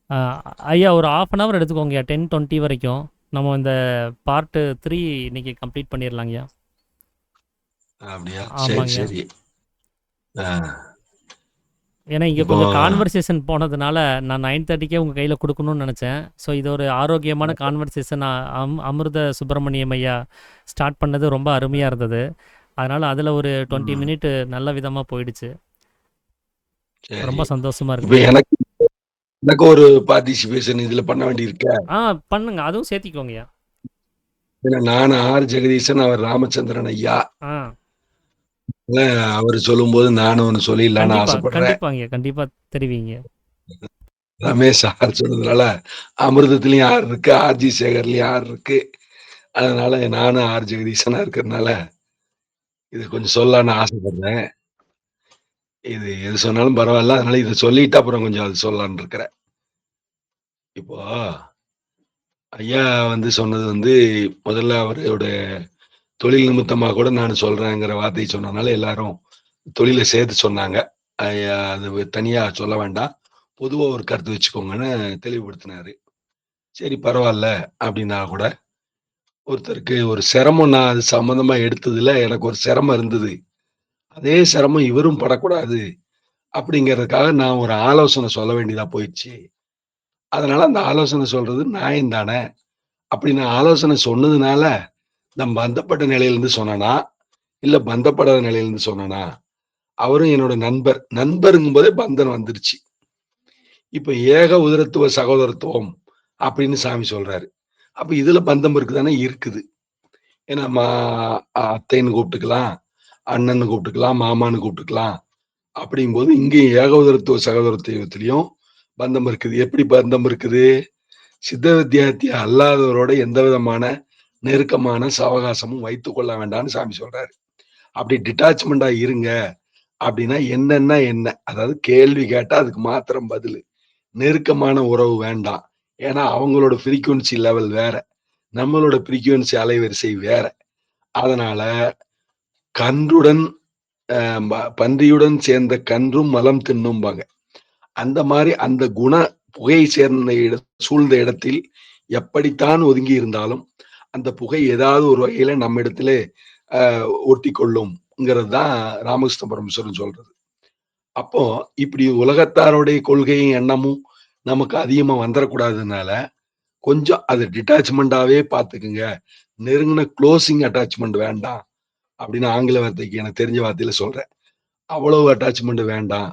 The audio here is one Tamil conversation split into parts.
ஆ, ஐயா ஒரு 1/2 அன் ஹவர் எடுத்துக்கோங்கய்யா. 10:20 வரைக்கும். நம்ம இந்த பார்ட் 3 இன்னைக்கு கம்ப்ளீட் பண்ணிடலாங்கய்யா. அப்படியா? சரி ஆமாங்கய்யா. சரி. ஏன்னா இங்கே இப்போ கொஞ்சம் கான்வர்சேஷன் போனதுனால நான் 9:30க்கே உங்கள் கையில் கொடுக்கணும்னு நினச்சேன். ஸோ இது ஒரு ஆரோக்கியமான கான்வர்சேஷன். அமிர்த சுப்பிரமணியம் ஐயா ஸ்டார்ட் பண்ணது ரொம்ப அருமையாக இருந்தது. அதனால் அதில் ஒரு 20 மினிட் நல்ல விதமாக போயிடுச்சு. சரி. ரொம்ப சந்தோஷமாக இப்போ இருக்குங்கய்யா. எனக்கு எனக்கு ஒரு பார்ட்டிசிபேஷன் இதுல பண்ண வேண்டியிருக்க. பண்ணுங்க, அதுவும் சேர்த்திக்கோங்கய்யா. ஏன்னா நான் ஆர் ஜெகதீசன், அவர் ராமச்சந்திரன் ஐயா. ஆ, அவர் சொல்லும்போது நானும் ஒன்று சொல்லிடலான்னு ஆசைப்படுறேன். கண்டிப்பாங்கய்யா, கண்டிப்பாக தெரிவிங்க. ரமேஷ் ஆர் சொன்னதுனால அமிர்தத்துலயும் ஆர் இருக்கு, ஆர்ஜி சேகர்லயும் ஆர் இருக்கு. அதனால நானும் ஆர் ஜெகதீசனா இருக்கிறதுனால இது கொஞ்சம் சொல்லலான்னு ஆசைப்படுறேன். இது எது சொன்னாலும் பரவாயில்ல. அதனால இதை சொல்லிட்டு அப்புறம் கொஞ்சம் அது சொல்லலான்னு இருக்கிறேன். இப்போ ஐயா சொன்னது முதல்ல அவரோட தொழில் நிமித்தமா கூட நான் சொல்றேங்கிற வார்த்தையை சொன்னதுனால எல்லாரும் தொழிலை சேர்த்து சொன்னாங்க. ஐயா அது தனியா சொல்ல வேண்டாம், பொதுவா ஒரு கருத்து வச்சுக்கோங்கன்னு தெளிவுபடுத்தினாரு. சரி பரவாயில்ல அப்படின்னா கூட ஒருத்தருக்கு ஒரு சிரமம் நான் அது சம்பந்தமா எடுத்ததுல எனக்கு ஒரு சிரமம் இருந்தது. அதே சிரமம் இவரும் படக்கூடாது அப்படிங்கிறதுக்காக நான் ஒரு ஆலோசனை சொல்ல வேண்டியதா போயிடுச்சு. அதனால அந்த ஆலோசனை சொல்றது நியாயம் தானே. அப்படி நான் ஆலோசனை சொன்னதுனால நான் பந்தப்பட்ட நிலையிலிருந்து சொன்னனா, இல்ல பந்தப்படாத நிலையிலிருந்து சொன்னனா? அவரும் என்னோட நண்பர். நண்பருங்கும்போதே பந்தம் வந்துருச்சு. இப்ப ஏக உதரத்துவ சகோதரத்துவம் அப்படின்னு சாமி சொல்றாரு. அப்ப இதுல பந்தம் இருக்குதானே இருக்குது. ஏன்னா அத்தைன்னு கூப்பிட்டுக்கலாம், அண்ணன்னு கூப்பிட்டுக்கலாம், மாமான்னு கூப்பிட்டுக்கலாம். அப்படிங்கும்போது இங்கேயும் ஏகோதரத்துவ சகோதரத்துவத்திலயும் பந்தம் இருக்குது. எப்படி பந்தம் இருக்குது? சித்த வித்தியார்த்தி அல்லாதவரோட எந்த விதமான நெருக்கமான சவகாசமும் வைத்துக் கொள்ள வேண்டாம்னு சாமி சொல்றாரு. அப்படி டிட்டாச்மெண்டா இருங்க அப்படின்னா என்னன்னா என்ன? அதாவது கேள்வி கேட்டா அதுக்கு மாத்திரம் பதிலு. நெருக்கமான உறவு வேண்டாம். ஏன்னா அவங்களோட ஃப்ரீக்வன்சி லெவல் வேற. நம்மளோட ஃப்ரீக்வன்சி அலைவரிசை வேற. அதனால கன்றுடன் பன்றியுடன் சேர்ந்த கன்றும் மலம் தின்னும்பாங்க. அந்த மாரி அந்த குண புகை சேர்ந்த சூழ்ந்த இடத்தில் எப்படித்தான் ஒதுங்கி இருந்தாலும், அந்த புகை ஏதாவது ஒரு வகையில நம்மிடத்திலே அ ஒட்டிக்கொள்ளும்ங்கிறது தான் ராமகிருஷ்ண பரமஹம்சரும் சொல்றது. அப்போ இப்படி உலகத்தாருடைய கொள்கையும், எண்ணமும் நமக்கு அதிகமா வந்துறக்கூடாததுனால, கொஞ்சம் அது டிட்டாச்மெண்டாவே பார்த்துக்குங்க. நெருங்குன குளோசிங் அட்டாச்மெண்ட் வேண்டாம். அப்படின்னு ஆங்கில வார்த்தைக்கு எனக்கு தெரிஞ்ச வார்த்தையில சொல்றேன். அவ்வளவு அட்டாச்மெண்ட் வேண்டாம்.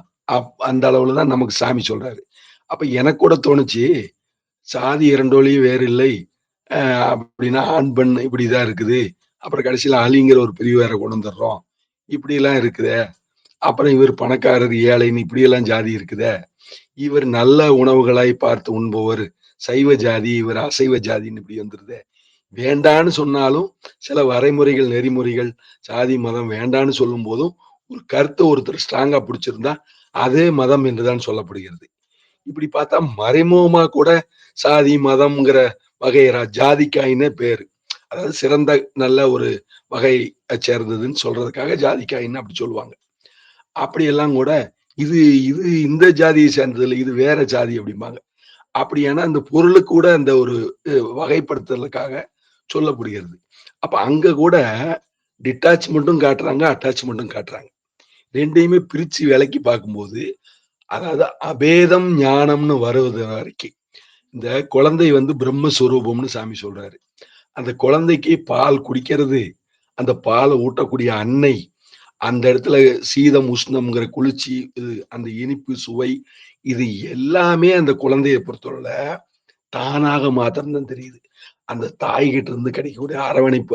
அந்த அளவுல தான் நமக்கு சாமி சொல்றாரு. அப்ப எனக்கு கூட தோணுச்சு, சாதி இரண்டொழிய வேறு இல்லை. அ அப்படின்னா ஆண், பெண் இப்படிதான் இருக்குது. அப்புறம் கடைசியில அலிங்கிற ஒரு பிரிவு வேற கொண்டு வந்துடுறோம். இப்படியெல்லாம் இருக்குதே. அப்புறம் இவர் பணக்காரர், ஏழைன்னு இப்படியெல்லாம் ஜாதி இருக்குதே. இவர் நல்ல உணவுகளாய் பார்த்து உண்பவர் சைவ ஜாதி, இவர் அசைவ ஜாதின்னு இப்படி வந்துருதே. வேண்டான்னு சொன்னாலும் சில வரைமுறைகள், நெறிமுறைகள், சாதி, மதம் வேண்டான்னு சொல்லும் போதும் ஒரு கருத்தை ஒருத்தர் ஸ்ட்ராங்கா பிடிச்சிருந்தா அதே மதம் என்றுதான் சொல்லப்படுகிறது. இப்படி பார்த்தா மறைமுகமா கூட சாதி, மதம்ங்கிற வகையறா ஜாதிக்காயின்னே பேரு. அதாவது சிறந்த நல்ல ஒரு வகை சேர்ந்ததுன்னு சொல்றதுக்காக ஜாதிக்காயின்னு அப்படி சொல்லுவாங்க. அப்படியெல்லாம் கூட இது இது இந்த ஜாதியை சேர்ந்ததில்ல, இது வேற ஜாதி அப்படிம்பாங்க. அப்படியானா அந்த பொருளுக்கு கூட அந்த ஒரு வகைப்படுத்துதலுக்காக சொல்லப்படுகிறது. அப்ப அங்க கூட டிட்டாச்மெண்ட்டும் காட்டுறாங்க, அட்டாச்மெண்ட்டும் காட்டுறாங்க. 2யுமே பிரிச்சு விலக்கி பார்க்கும்போது, அதாவது அபேதம் ஞானம்னு வருவது வரைக்கும், இந்த குழந்தை பிரம்மஸ்வரூபம்னு சாமி சொல்றாரு. அந்த குழந்தைக்கு பால் குடிக்கிறது, அந்த பால ஊட்டக்கூடிய அன்னை, அந்த இடத்துல சீதம், உஷ்ணம்ங்கிற குளிர்ச்சி, அந்த இனிப்பு, சுவை இது எல்லாமே அந்த குழந்தைய பொறுத்தவரையில தானாக மாத்திரம் தான் தெரியுது. அந்த தாய்கிட்ட இருந்து கிடைக்கக்கூடிய அரவணைப்பு,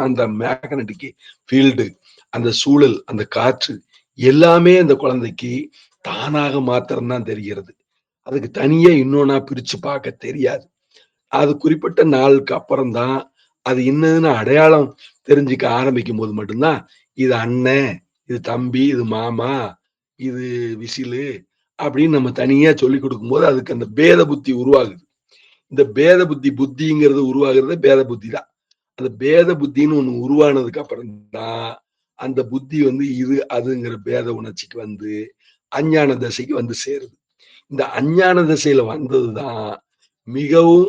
அந்த மேக்னெட்டிக் ஃபீல்டு, அந்த சூழல், அந்த காற்று எல்லாமே அந்த குழந்தைக்கு தானாக மாத்திரம் தான் தெரிகிறது. அதுக்கு தனியா இன்னொன்னா பிரிச்சு பார்க்க தெரியாது. அது குறிப்பிட்ட நாளுக்கு அப்புறம் தான் அது என்னதுன்னு அடையாளம் தெரிஞ்சுக்க ஆரம்பிக்கும்போது மட்டும்தான், இது அண்ணன், இது தம்பி, இது மாமா, இது விசிலு அப்படின்னு நம்ம தனியா சொல்லிக் குடுக்கும்போது அதுக்கு அந்த பேத புத்தி உருவாகுது. இந்த பேத புத்திங்கிறது உருவாகுறதே பேத புத்தி தான். அந்த பேத புத்தின்னு ஒண்ணு உருவானதுக்கு அப்புறம் தான், அந்த புத்தி இது, அதுங்கிற பேத உணர்ச்சிக்கு அஞ்ஞான தசைக்கு சேருது. இந்த அஞ்ஞான திசையில வந்ததுதான் மிகவும்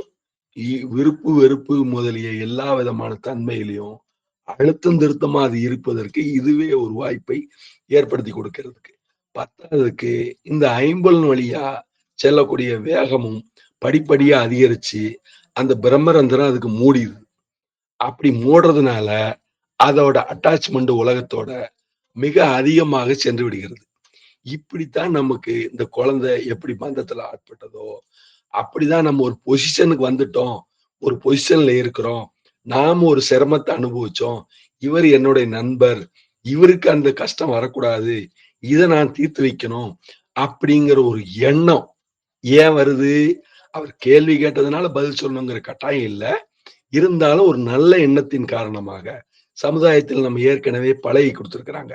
விருப்பு, வெறுப்பு முதலிய எல்லா விதமான தன்மையிலயும் அழுத்தம் திருத்தமா அது இருப்பதற்கு இதுவே ஒரு வாய்ப்பை ஏற்படுத்தி கொடுக்கிறதுக்கு. பத்தாததுக்கு இந்த ஐம்புலன் வழியா செல்லக்கூடிய வேகமும் படிப்படியா அதிகரிச்சு, அந்த பிரம்மரந்திரம் அதுக்கு மூடிருது. அப்படி மூடுறதுனால, அதோட அட்டாச்மெண்ட் உலகத்தோட மிக அதிகமாக சென்று விடுகிறது. இப்படித்தான் நமக்கு இந்த குழந்தை எப்படி பந்தத்துல ஆட்பட்டதோ, அப்படிதான் நம்ம ஒரு பொசிஷனுக்கு வந்துட்டோம். ஒரு பொசிஷன்ல இருக்கிறோம். நாம ஒரு சிரமத்த அனுபவிச்சோம். இவர் என்னுடைய நண்பர். இவருக்கு அந்த கஷ்டம் வரக்கூடாது. இத நான் தீர்த்து வைக்கணும். அப்படிங்கிற ஒரு எண்ணம் ஏன் வருது? அவர் கேள்வி கேட்டதுனால பதில் சொல்லணுங்கிற கட்டாயம் இல்ல. இருந்தாலும் ஒரு நல்ல எண்ணத்தின் காரணமாக, சமுதாயத்தில் நம்ம ஏற்கனவே பழகி குடுத்திருக்கிறாங்க.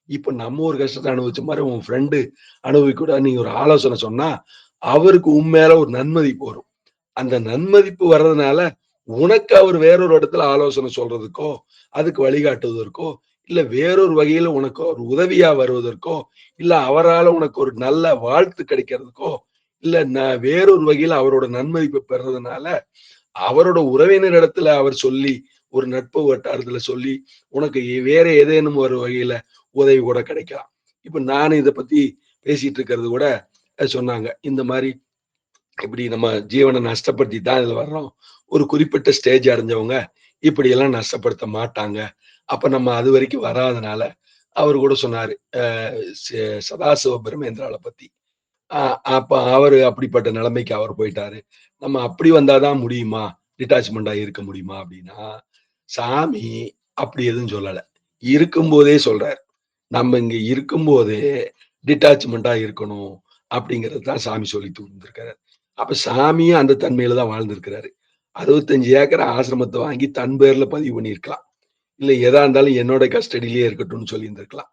இப்ப நம்ம ஒரு கஷ்டத்த அனுபவிச்ச மாரி உன் ஃப்ரெண்டு அனுபவிக்கக்கூடாதுன்னு நீங்க ஒரு ஆலோசனை சொன்னா, அவருக்கு உன் மேல ஒரு நன்மதிப்பு வரும். அந்த நன்மதிப்பு வர்றதுனால, உனக்கு அவர் வேறொரு இடத்துல ஆலோசனை சொல்றதுக்கோ, அதுக்கு வழிகாட்டுவதற்கோ, இல்ல வேறொரு வகையில உனக்கு ஒரு உதவியா வருவதற்கோ, இல்ல அவரால உனக்கு ஒரு நல்ல வாழ்த்து கிடைக்கிறதுக்கோ, இல்ல வேறொரு வகையில அவரோட நன்மதிப்ப பெறதுனால, அவரோட உறவினரிடத்துல அவர் சொல்லி, ஒரு நட்பு வட்டாரத்துல சொல்லி, உனக்கு வேற ஏதேனும் ஒரு வகையில உதவி கூட கிடைக்கலாம். இப்ப நானு இத பத்தி பேசிட்டு இருக்கிறது கூட சொன்னாங்க. இந்த மாரி இப்படி நம்ம ஜீவன நஷ்டப்படுத்தி தான் இதுல வர்றோம். ஒரு குறிப்பிட்ட ஸ்டேஜ் அடைஞ்சவங்க இப்படியெல்லாம் நஷ்டப்படுத்த மாட்டாங்க. அப்ப நம்ம அதுவரைக்கும் வராதனால, அவரு கூட சொன்னாரு. செ சதாசிவ பிரம்மேந்திரால பத்தி. அ அப்ப அவரு அப்படிப்பட்ட நிலைமைக்கு அவர் போயிட்டாரு. நம்ம அப்படி வந்தா தான் முடியுமா? டிட்டாச்மென்ட்டா இருக்க முடியுமா? அப்படின்னா, சாமி அப்படி எதுவும் சொல்லல. இருக்கும்போதே சொல்றாரு. நம்ம இங்க இருக்கும்போதே டிட்டாச்மென்ட்டா இருக்கணும். அப்படிங்கிறது தான் சாமி சொல்லி தந்திருக்காரு. அப்ப சாமியும் அந்த தன்மையில தான் வாழ்ந்திருக்கிறாரு. 65 ஏக்கர் ஆசிரமத்த வாங்கி தன் பேர்ல பதிவு பண்ணியிருக்கலாம். இல்ல எதா இருந்தாலும் என்னோட கஸ்டடியிலேயே இருக்கட்டும்னு சொல்லியிருந்திருக்கலாம்.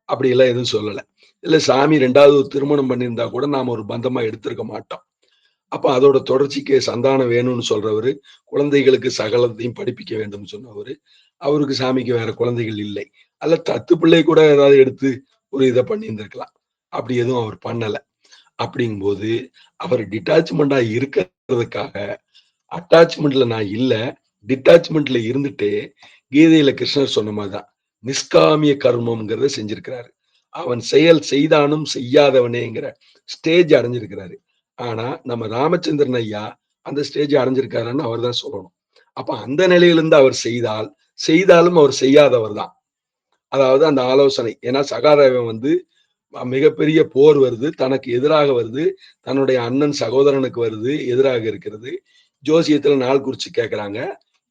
அப்படியெல்லாம் எதுவும் சொல்லல. இல்ல சாமி 2வது ஒரு திருமணம் பண்ணியிருந்தா கூட நாம ஒரு பந்தமா எடுத்திருக்க மாட்டோம். அப்ப அதோட தொடர்ச்சிக்கு சந்தானம் வேணும்னு சொல்றவரு, குழந்தைகளுக்கு சகலத்தையும் படிப்பிக்க வேண்டும்னு சொன்னவரு, அவருக்கு சாமிக்கு வேற குழந்தைகள் இல்லை. அல்ல தத்து பிள்ளை கூட ஏதாவது எடுத்து ஒரு இத பண்ணியிருந்திருக்கலாம். அப்படி எதுவும் அவர் பண்ணல. அப்படிங்கும்போது, அவர் டிட்டாச்மென்ட்டா இருக்கிறதுக்காக, அட்டாச்மென்ட்ல நான் இல்ல, டிட்டாச்மென்ட்ல இருந்துட்டு, கீதையில கிருஷ்ணர் சொன்ன மாரி தான். நிஷ்காமிய கர்மம்ங்கிறத செஞ்சிருக்கிறாரு. அவன் செயல் செய்தானும் செய்யாதவனேங்கிற ஸ்டேஜ் அடைஞ்சிருக்கிறாரு. ஆனா, நம்ம ராமச்சந்திரன் ஐயா அந்த ஸ்டேஜ் அடைஞ்சிருக்காருன்னு அவர் தான் சொல்லணும். அப்ப அந்த நிலையிலிருந்து அவர் செய்தால், செய்தாலும் அவர் செய்யாதவர் தான். அதாவது அந்த ஆலோசனை. ஏன்னா சகாதேவன் வந்து மிகப்பெரிய போர் வருது. தனக்கு எதிராக வருது. தன்னுடைய அண்ணன் சகோதரனுக்கு வருது. எதிராக இருக்கிறது. ஜோசியத்துல நாள் குறிச்சு கேட்கறாங்க.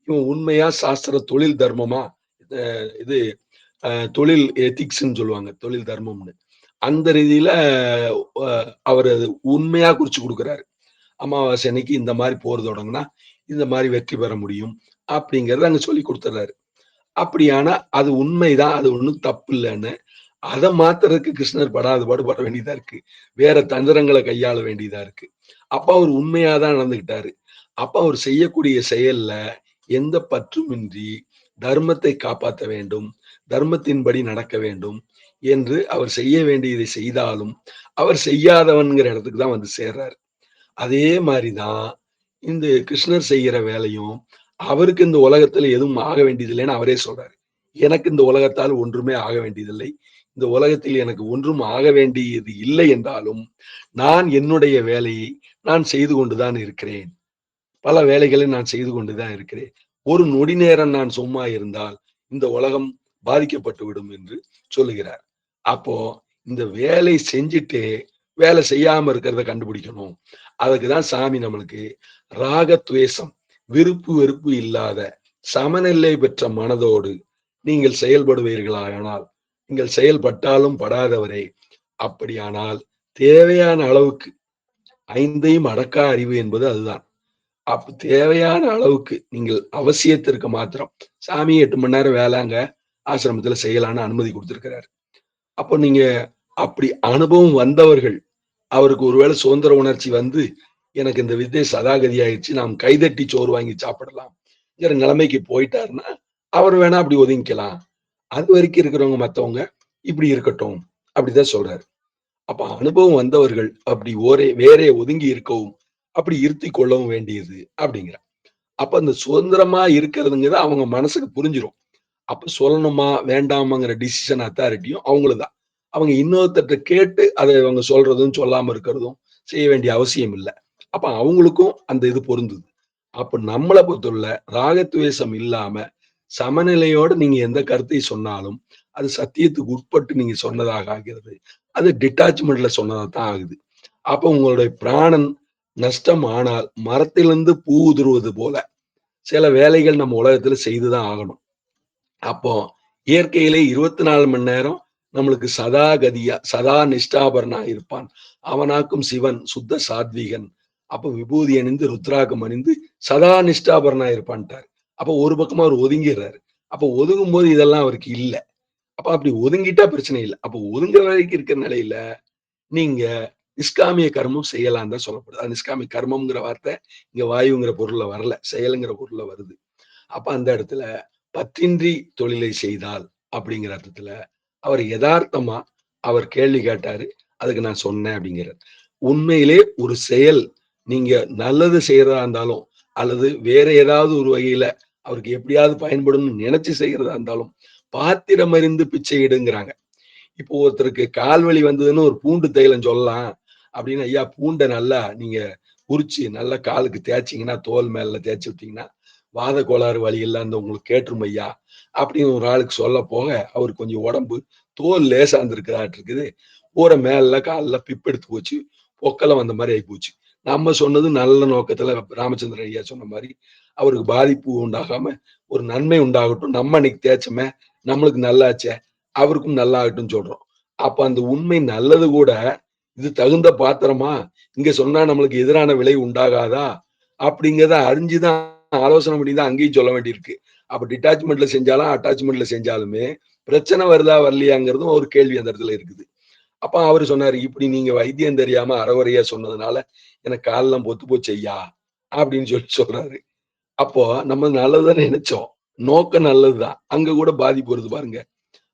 இவன் உண்மையா சாஸ்திர தொழில் தர்மமா? அ இது அ தொழில் எதிக்ஸ்ன்னு சொல்லுவாங்க. தொழில் தர்மம்னு. அந்த ரீதியில அ அவரு உண்மையா குறிச்சு குடுக்குறாரு. அமாவாசை அன்னைக்கு இந்த மாரி போர் தொடங்குனா, இந்த மாரி வெற்றி பெற முடியும். அப்படிங்கிறத அங்க சொல்லிக் குடுத்துர்றாரு. அப்படியானா அது உண்மைதான். அது ஒண்ணும் தப்பு இல்லன்னு அத மாத்துறதுக்கு கிருஷ்ணர் படாத பாடுபட வேண்டியதா இருக்கு. வேற தந்திரங்கள கையாள வேண்டியதா இருக்கு. அப்ப அவர் உண்மையா தான் நடந்துக்கிட்டாரு. அப்ப அவர் செய்யக்கூடிய செயல்ல எந்த பற்றுமின்றி தர்மத்தை காப்பாத்த வேண்டும், தர்மத்தின்படி நடக்க வேண்டும் என்று அவர் செய்ய வேண்டியதை செய்தாலும், அவர் செய்யாதவன்ங்கிற இடத்துக்கு தான் வந்து சேர்றாரு. அதே மாரி தான் இந்த கிருஷ்ணர் செய்யற வேலையும், அவருக்கு இந்த உலகத்துல எதுவும் ஆக வேண்டியதில்லைன்னு அவரே சொல்றாரு. எனக்கு இந்த உலகத்தால் ஒன்றுமே ஆக வேண்டியதில்லை. இந்த உலகத்தில் எனக்கு ஒன்றும் ஆக வேண்டியது இல்லை என்றாலும், நான் என்னுடைய வேலையை நான் செய்து கொண்டு தான் இருக்கிறேன். பல வேலைகளை நான் செய்து கொண்டு தான் இருக்கிறேன். ஒரு நொடி நேரம் நான் சும்மா இருந்தால், இந்த உலகம் பாதிக்கப்பட்டு விடும் என்று சொல்லுகிறார். அப்போ இந்த வேலை செஞ்சுட்டு, வேலை செய்யாம இருக்கிறத கண்டுபிடிக்கணும். அதுக்கு தான் சாமி நம்மளுக்கு ராக துவேஷம், விருப்பு, வெறுப்பு இல்லாத சமநிலை பெற்ற மனதோடு நீங்கள் செயல்படுவீர்களானால், நீங்கள் செயல்பட்டாலும் படாதவரே, அப்படியானால் தேவையான அளவுக்கு 5ஐயும் அடக்கா அறிவு என்பது அதுதான். அப்ப தேவையான அளவுக்கு நீங்கள் அவசியத்திற்கு மாத்திரம் சாமி 8 மணி நேரம் வேலைங்க ஆசிரமத்துல செய்யலான்னு அனுமதி குடுத்திருக்கிறாரு. அப்போ நீங்க அப்படி அனுபவம் வந்தவர்கள், அவருக்கு ஒருவேளை சுதந்திர உணர்ச்சி வந்து, எனக்கு இந்த வித்தை சதாகதி ஆயிடுச்சு. நாம் கைதட்டி சோறு வாங்கி சாப்பிடலாம்ங்கிற நிலைமைக்கு போயிட்டாருன்னா, அவர் வேணா அப்படி ஒதுங்கிக்கலாம். அதுவரைக்கும் இருக்கிறவங்க மத்தவங்க இப்படி இருக்கட்டும். அப்படிதான் சொல்றாரு. அப்ப அனுபவம் வந்தவர்கள் அப்படி வேறே ஒதுங்கி இருக்கவும், அப்படி இருத்திக் கொள்ளவும் வேண்டியது அப்படிங்கிறார். அப்ப அந்த சுதந்திரமா இருக்கிறதுங்கிறது அவங்க மனசுக்கு புரிஞ்சிரும். அப்ப சொல்லணுமா, வேண்டாமாங்கிற டிசிஷன் அத்தாரிட்டியும் அவங்களுக்கு தான். அவங்க இன்னொருத்தர்ட்ட கேட்டு அத அவங்க சொல்றதும், சொல்லாம இருக்கிறதும் செய்ய வேண்டிய அவசியம் இல்ல. அப்ப அவங்களுக்கும் அந்த இது பொருந்துது. அப்ப நம்மள பொறுத்தவரையில ராகத்வேஷம் இல்லாம, சமநிலையோட நீங்க எந்த கருத்தை சொன்னாலும், அது சத்தியத்துக்கு உட்பட்டு நீங்க சொன்னதாக ஆகிறது. அது டிட்டாச்மென்ட்ல சொன்னதா தான் ஆகுது. அப்ப உங்களுடைய பிராணன் நஷ்டம் ஆனால், மரத்திலிருந்து பூ உதிர்வது போல, சில வேலைகள் நம்ம உலகத்துல செய்து தான் ஆகணும். அப்போ இயற்கையிலே 24 மணி நேரம் நம்மளுக்கு சதா கதியா, சதா நிஷ்டாபரனா இருப்பான். அவனாக்கும் சிவன் சுத்த சாத்வீகன். அப்ப விபூதி அணிந்து, ருத்ராகம் அணிந்து சதா நிஷ்டாபரனா இருப்பான்ட்டாரு. அப்ப ஒரு பக்கமா அவரு ஒதுங்கிர்றாரு. அப்ப ஒதுங்கும்போது இதெல்லாம் அவருக்கு இல்ல. அப்ப அப்படி ஒதுங்கிட்டா பிரச்சனை இல்ல. அப்ப ஒதுங்குற வரைக்கும் இருக்கிற நிலையில, நீங்க நிஷ்காமிய கர்மம் செய்யலான்னு தான் சொல்லப்படுது. அது நிஷ்காமிய கர்மம்ங்கிற வார்த்தை இங்க வாயுங்கிற பொருள்ல வரல. செயலுங்கிற பொருள்ல வருது. அப்ப அந்த இடத்துல பற்றின்றி தொழிலை செய்தால் அப்படிங்கிற அர்த்தத்துல அவர் எதார்த்தமா அவர் கேள்வி கேட்டாரு. அதுக்கு நான் சொன்னேன் அப்படிங்கிறார். உண்மையிலே ஒரு செயல் நீங்க நல்லது செய்யறதா இருந்தாலும், அல்லது வேற ஏதாவது ஒரு வகையில அவருக்கு எப்படியாவது பயன்படும்னு நினைச்சு செய்யறதா இருந்தாலும், பாத்திரம் அறிந்து பிச்சை எடுங்கிறாங்க. இப்போ ஒருத்தருக்கு கால் வலி வந்ததுன்னு ஒரு பூண்டு தைலம் சொல்லலாம். அப்படின்னு ஐயா பூண்ட நல்லா நீங்க உரிச்சு நல்லா காலுக்கு தேய்ச்சீங்கன்னா, தோல் மேல தேய்ச்சு விட்டீங்கன்னா, வாத கோளாறு வலி எல்லாம் இந்த உங்களுக்கு கேட்டுரும் ஐயா. அப்படின்னு ஒரு ஆளுக்கு சொல்ல போக, அவருக்கு கொஞ்சம் உடம்பு தோல் லேசா இருந்திருக்குதாட்டிருக்குது. ஊர மேல கால்ல பிப்பெடுத்து போச்சு. பொக்களம் வந்த மாரி ஆயிப்போச்சு. நம்ம சொன்னது நல்ல நோக்கத்துல ராமச்சந்திரன் ஐயா சொன்ன மாரி, அவருக்கு பாதிப்பு உண்டாகாம, ஒரு நன்மை உண்டாகட்டும். நம்ம அன்னைக்கு தேய்ச்சோமே, நம்மளுக்கு நல்லாச்சே, அவருக்கும் நல்லாகட்டும்னு சொல்றோம். அப்ப அந்த உண்மை நல்லது கூட, இது தகுந்த பாத்திரமா? இங்க சொன்னா நம்மளுக்கு எதிரான விளைவு உண்டாகாதா? அப்படிங்கிறத அறிஞ்சு தான் ஆலோசனை பண்ணி தான் அங்கேயும் சொல்ல வேண்டியிருக்கு. அப்ப டிட்டாச்மென்ட்ல செஞ்சாலும், அட்டாச்மென்ட்ல செஞ்சாலுமே, பிரச்சனை வருதா வரலையாங்கிறதும் ஒரு கேள்வி அந்த இடத்துல இருக்குது. அப்ப அவரு சொன்னாரு, "இப்படி நீங்க வைத்தியம் தெரியாம அரைகுறையா சொன்னதுனால, எனக்கு கால்லாம் பொத்து போச்சு ஐயா" அப்படின்னு சொல்றாரு. அப்போ நம்ம நல்லது தானே நினைச்சோம். நோக்கம் நல்லது தான். அங்க கூட பாதிப்பு வருது பாருங்க.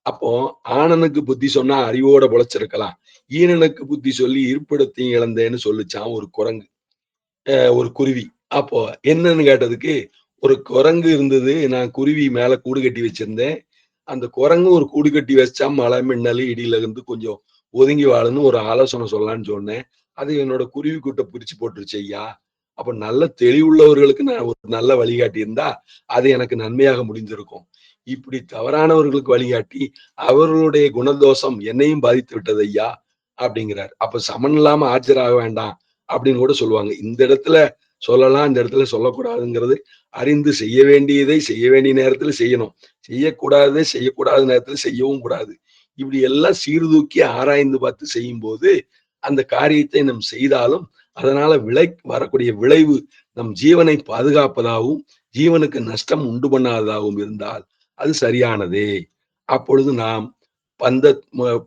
அப்போ ஆணனுக்கு புத்தி சொன்னா அறிவோட பொழச்சிருக்கலாம். ஈனனுக்கு புத்தி சொல்லி இருப்பிடத்தையும் இழந்தேன்னு சொல்லுச்சாம் ஒரு குரங்கு. ஒரு குருவி. அப்போ என்னன்னு கேட்டதுக்கு, ஒரு குரங்கு இருந்தது. நான் குருவி மேல கூடு கட்டி வச்சிருந்தேன். அந்த குரங்கும் ஒரு கூடு கட்டி வச்சா மழை, மின்னலு, இடியில இருந்து கொஞ்சம் ஒதுங்கி வாழுன்னு ஒரு ஆலோசனை சொல்லலான்னு சொன்னேன். அது என்னோட குருவி கூட்ட பிரிச்சு போட்டுருச்சு ஐயா. அப்ப நல்ல தெளிவுள்ளவர்களுக்கு நான் ஒரு நல்ல வழிகாட்டி இருந்தா, அது எனக்கு நன்மையாக முடிந்திருக்கும். இப்படி தவறானவர்களுக்கு வழிகாட்டி, அவர்களுடைய குணதோஷம் என்னையும் பாதித்து விட்டது ஐயா, அப்படிங்கிறார். அப்ப சமன் இல்லாம ஆஜராக வேண்டாம் அப்படின்னு கூட சொல்லுவாங்க. இந்த இடத்துல சொல்லலாம், இந்த இடத்துல சொல்லக்கூடாதுங்கிறது அறிந்து செய்ய வேண்டியதை செய்ய வேண்டிய நேரத்துல செய்யணும். செய்யக்கூடாததை செய்யக்கூடாத நேரத்துல செய்யவும் கூடாது. இப்படி எல்லாம் சீர்தூக்கி ஆராய்ந்து பார்த்து செய்யும்போது, அந்த காரியத்தை நாம் செய்தாலும், அதனால வரக்கூடிய விளைவு நம் ஜீவனை பாதுகாப்பதாகவும், ஜீவனுக்கு நஷ்டம் உண்டு பண்ணாததாகவும் இருந்தால், அது சரியானதே. அப்பொழுது நாம் பந்த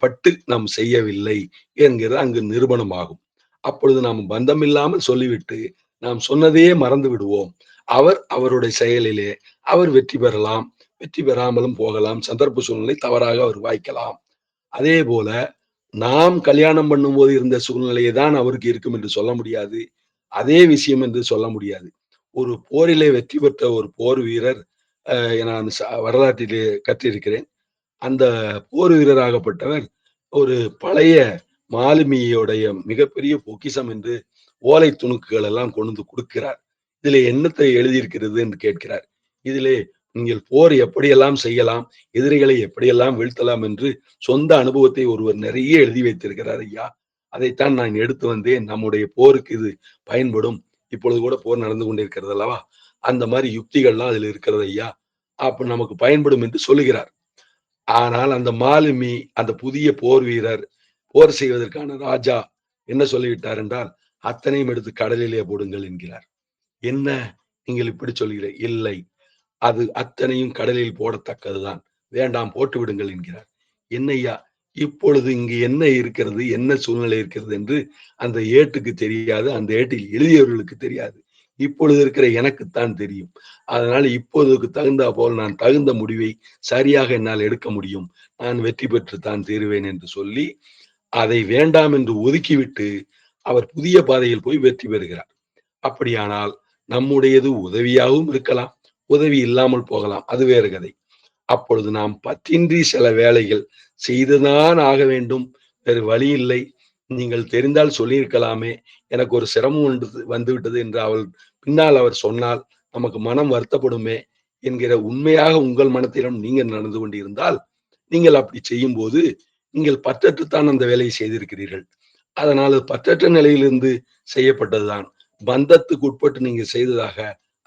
பட்டு நாம் செய்யவில்லை என்கிறது அங்கு நிரூபணமாகும். அப்பொழுது நாம் பந்தமில்லாமல் சொல்லிவிட்டு, நாம் சொன்னதையே மறந்து விடுவோம். அவருடைய செயலிலே அவர் வெற்றி பெறலாம். வெற்றி பெறாமலும் போகலாம். சந்தர்ப்ப சூழ்நிலை தவறாக அவர் வாய்க்கலாம். அதேபோல நாம் கல்யாணம் பண்ணும்போது இருந்த சூழ்நிலையே தான் அவருக்கு இருக்கும் என்று சொல்ல முடியாது. அதே விஷயம் என்று சொல்ல முடியாது. ஒரு போரிலே வெற்றி பெற்ற ஒரு போர் வீரர் நான் வரலாற்றிலே கற்றிருக்கிறேன். அந்த போர் வீரராகப்பட்டவர் ஒரு பழைய மாலுமியோடைய மிகப்பெரிய பொக்கிஷம் என்று ஓலை துணுக்குகள் எல்லாம் கொண்டு வந்து குடுக்கிறார். இதிலே என்னத்தை எழுதியிருக்கிறது என்று கேட்கிறார். இதிலே நீங்கள் போர் எப்படியெல்லாம் செய்யலாம், எதிரிகளை எப்படியெல்லாம் வீழ்த்தலாம் என்று சொந்த அனுபவத்தை ஒருவர் நிறைய எழுதி வைத்திருக்கிறார் ஐயா. அதைத்தான் நான் எடுத்து வந்தேன். நம்முடைய போருக்கு இது பயன்படும். இப்பொழுது கூட போர் நடந்து கொண்டிருக்கிறது அல்லவா? அந்த மாரி யுக்திகள்லாம் அதில் இருக்கிறது ஐயா. அப்ப நமக்கு பயன்படும் என்று சொல்லுகிறார். ஆனால் அந்த மாலுமி, அந்த புதிய போர் வீரர், போர் செய்வதற்கான ராஜா என்ன சொல்லிவிட்டார் என்றால், "அத்தனையும் எடுத்து கடலிலே போடுங்கள்" என்கிறார். "என்ன நீங்கள் இப்படி சொல்கிறீர்?" "இல்லை, அது அத்தனையும் கடலில் போடத்தக்கதுதான். வேண்டாம் போட்டு விடுங்கள்" என்கிறார். "என்னய்யா, இப்பொழுது இங்கு என்ன இருக்கிறது? என்ன சூழ்நிலை இருக்கிறது என்று அந்த ஏட்டுக்கு தெரியாது. அந்த ஏட்டில் எழுதியவர்களுக்கு தெரியாது. இப்பொழுது இருக்கிற எனக்குத்தான் தெரியும். அதனால இப்போதுக்கு தகுந்தாற்போல் நான் தகுந்த முடிவை சரியாக என்னால் எடுக்க முடியும். நான் வெற்றி பெற்றுத்தான் தீருவேன்" என்று சொல்லி அதை வேண்டாம் என்று ஒதுக்கிவிட்டு அவர் புதிய பாதையில் போய் வெற்றி பெறுகிறார். அப்படியானால் நம்முடையது உதவியாகவும் இருக்கலாம், உதவி இல்லாமல் போகலாம். அது வேறு கதை. அப்பொழுது நாம் பற்றின்றி சில வேலைகள் செய்துதான் ஆக வேண்டும், வேறு வழி இல்லை. நீங்கள் தெரிந்தால் சொல்லியிருக்கலாமே, எனக்கு ஒரு சிரமம் வந்துவிட்டது என்று பின்னால் அவர் சொன்னால் நமக்கு மனம் வருத்தப்படுமே என்கிற உண்மையாக உங்கள் மனத்திடம் நீங்கள் நடந்து கொண்டிருந்தால், நீங்கள் அப்படி செய்யும்போது நீங்கள் பற்றற்றுத்தான் அந்த வேலையை செய்திருக்கிறீர்கள். அதனால் பற்றற்ற நிலையிலிருந்து செய்யப்பட்டதுதான். பந்தத்துக்கு உட்பட்டு நீங்க செய்ததாக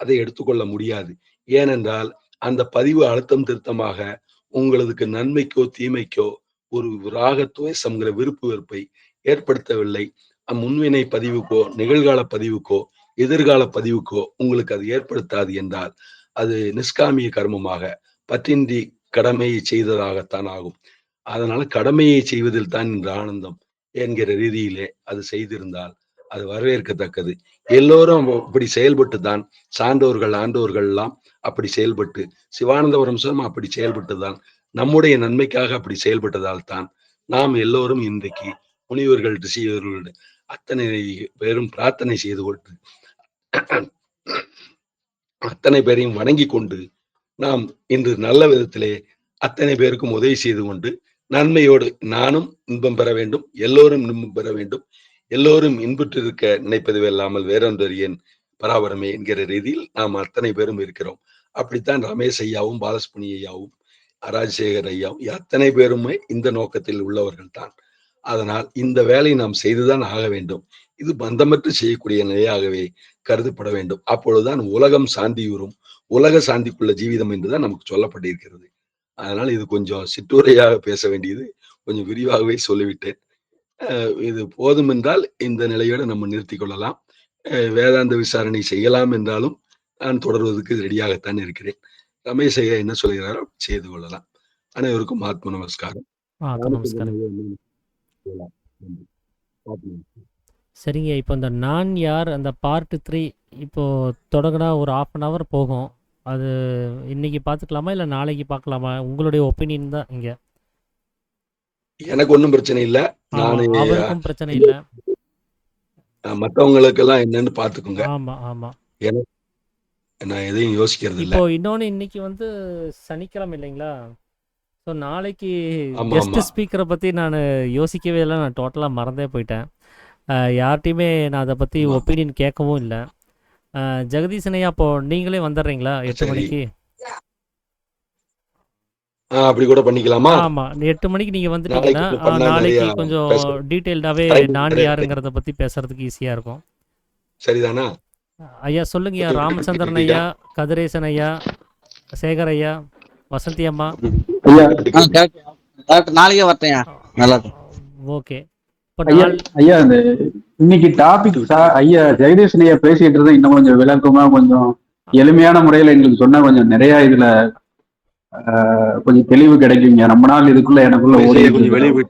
அதை எடுத்துக்கொள்ள முடியாது. ஏனென்றால் அந்த பதிவு அழுத்தம் திருத்தமாக உங்களுக்கு நன்மைக்கோ தீமைக்கோ ஒரு ராக துவேஷம்ங்கிற விருப்பு வெறுப்பை ஏற்படுத்தவில்லை. முன்வினை பதிவுக்கோ நிகழ்கால பதிவுக்கோ எதிர்கால பதிவுக்கோ உங்களுக்கு அது ஏற்படுத்தாது என்றால் அது நிஷ்காமிய கர்மமாக பற்றின்றி கடமையை செய்ததாகத்தான் ஆகும். அதனால கடமையை செய்வதில் தான் இந்த ஆனந்தம் என்கிற ரீதியிலே அது செய்திருந்தால் அது வரவேற்கத்தக்கது. எல்லோரும் அப்படி செயல்பட்டு தான் சான்றோர்கள் ஆண்டோர்கள் எல்லாம் அப்படி செயல்பட்டு சிவானந்த வம்சம் அப்படி செயல்பட்டு தான் நம்முடைய நன்மைக்காக அப்படி செயல்பட்டதால் தான் நாம் எல்லோரும் இன்றைக்கு முனிவர்கள் ரிஷியர்கள் அத்தனை பேரும் பிரார்த்தனை செய்து கொண்டு அத்தனை பேரையும் வணங்கி கொண்டு நாம் இன்று நல்ல விதத்திலே அத்தனை பேருக்கும் உதவி செய்து கொண்டு நன்மையோடு நானும் இன்பம் பெற வேண்டும், எல்லோரும் இன்பம் பெற வேண்டும், எல்லோரும் இன்புற்றிருக்க நினைப்பது இல்லாமல் வேறொன்றறியேன் பராபரமே என்கிற ரீதியில் நாம் அத்தனை பேரும் இருக்கிறோம். அப்படித்தான் ரமேஷ் ஐயாவும் பாலசுப்ரமணி ஐயாவும் ராஜசேகர் ஐயாவும் அத்தனை பேருமே இந்த நோக்கத்தில் உள்ளவர்கள் தான். அதனால் இந்த வேலையை நாம் செய்துதான் ஆக வேண்டும். இது பந்தமற்று செய்யக்கூடிய நிலையாகவே கருதப்பட வேண்டும். அப்பொழுதுதான் உலகம் சாந்தியுறும், உலக சாந்திக்குள்ள ஜீவிதம் என்றுதான் நமக்கு சொல்லப்பட்டிருக்கிறது. அதனால இது கொஞ்சம் சிற்றுரையாக பேச வேண்டியது கொஞ்சம் விரிவாகவே சொல்லிவிட்டேன். இது போதும் என்றால் இந்த நிலையோடு நம்ம நிறுத்தி கொள்ளலாம். வேதாந்த விசாரணை செய்யலாம் என்றாலும் நான் தொடர்வதற்கு ரெடியாகத்தான் இருக்கிறேன். ரமேஷ் ஐயா என்ன சொல்கிறாரோ செய்து கொள்ளலாம். அனைவருக்கும் ஆத்ம நமஸ்காரம். சரிங்க. இப்போ இந்த நான் யார் அந்த பார்ட் 3 இப்போ தொடங்கினா ஒரு 1/2 hour போகும். அது இன்னைக்கு பார்த்துக்கலாமா இல்லை நாளைக்கு பார்க்கலாமா? உங்களுடைய ஒப்பீனியன் தான் இங்க. எனக்கு ஒன்றும் பிரச்சனை இல்லை. அவருக்கும் பிரச்சனை இல்லை. மற்றவங்களுக்கெல்லாம் என்னன்னு பார்த்துக்கோங்க. ஆமா ஆமா. நான் எதையும் யோசிக்கிறது இல்லை. இப்போ இன்னொன்று இன்னைக்கு வந்து சனிக்கிழமை இல்லைங்களா? ஸோ நாளைக்கு கெஸ்ட் ஸ்பீக்கரை பற்றி நான் யோசிக்கவே இல்லை. நான் டோட்டலாக மறந்தே போயிட்டேன். யார்கிட்டையுமே நான் அதை பற்றி ஒப்பீனியன் கேட்கவும் இல்லை. ஜெகதீசனையா, அப்போ நீங்களே வந்துடுறீங்களா 8 மணிக்கு? அப்படி கூட பண்ணிக்கலாமா? ஆமா, 8 மணிக்கு நீங்க வந்துட்டீங்கன்னா நாளைக்கு கொஞ்சம் டீடைல்டாவே நான் யாருங்கிறத பத்தி பேசுறதுக்கு ஈஸியா இருக்கும். சரிதானா? ஐயா சொல்லுங்க. ராமச்சந்திரன் ஐயா, கதிரேசன் ஐயா, சேகர் ஐயா, வசந்தி அம்மா. நாளைக்கே வரட்டேன். நல்லா ஓகே. ஐயா இந்த இன்னைக்கு டாபிக் ஐயா ஜெகதீஷன் ஐயா பேசிட்டு இருந்தா இன்னும் கொஞ்சம் விளக்கமா கொஞ்சம் எளிமையான முறையில எங்களுக்கு சொன்னா கொஞ்சம் நிறைய இதுல கொஞ்சம் தெளிவு கிடைக்குங்க. ரொம்ப நாள் இதுக்குள்ள எனக்குள்ள ஓடி.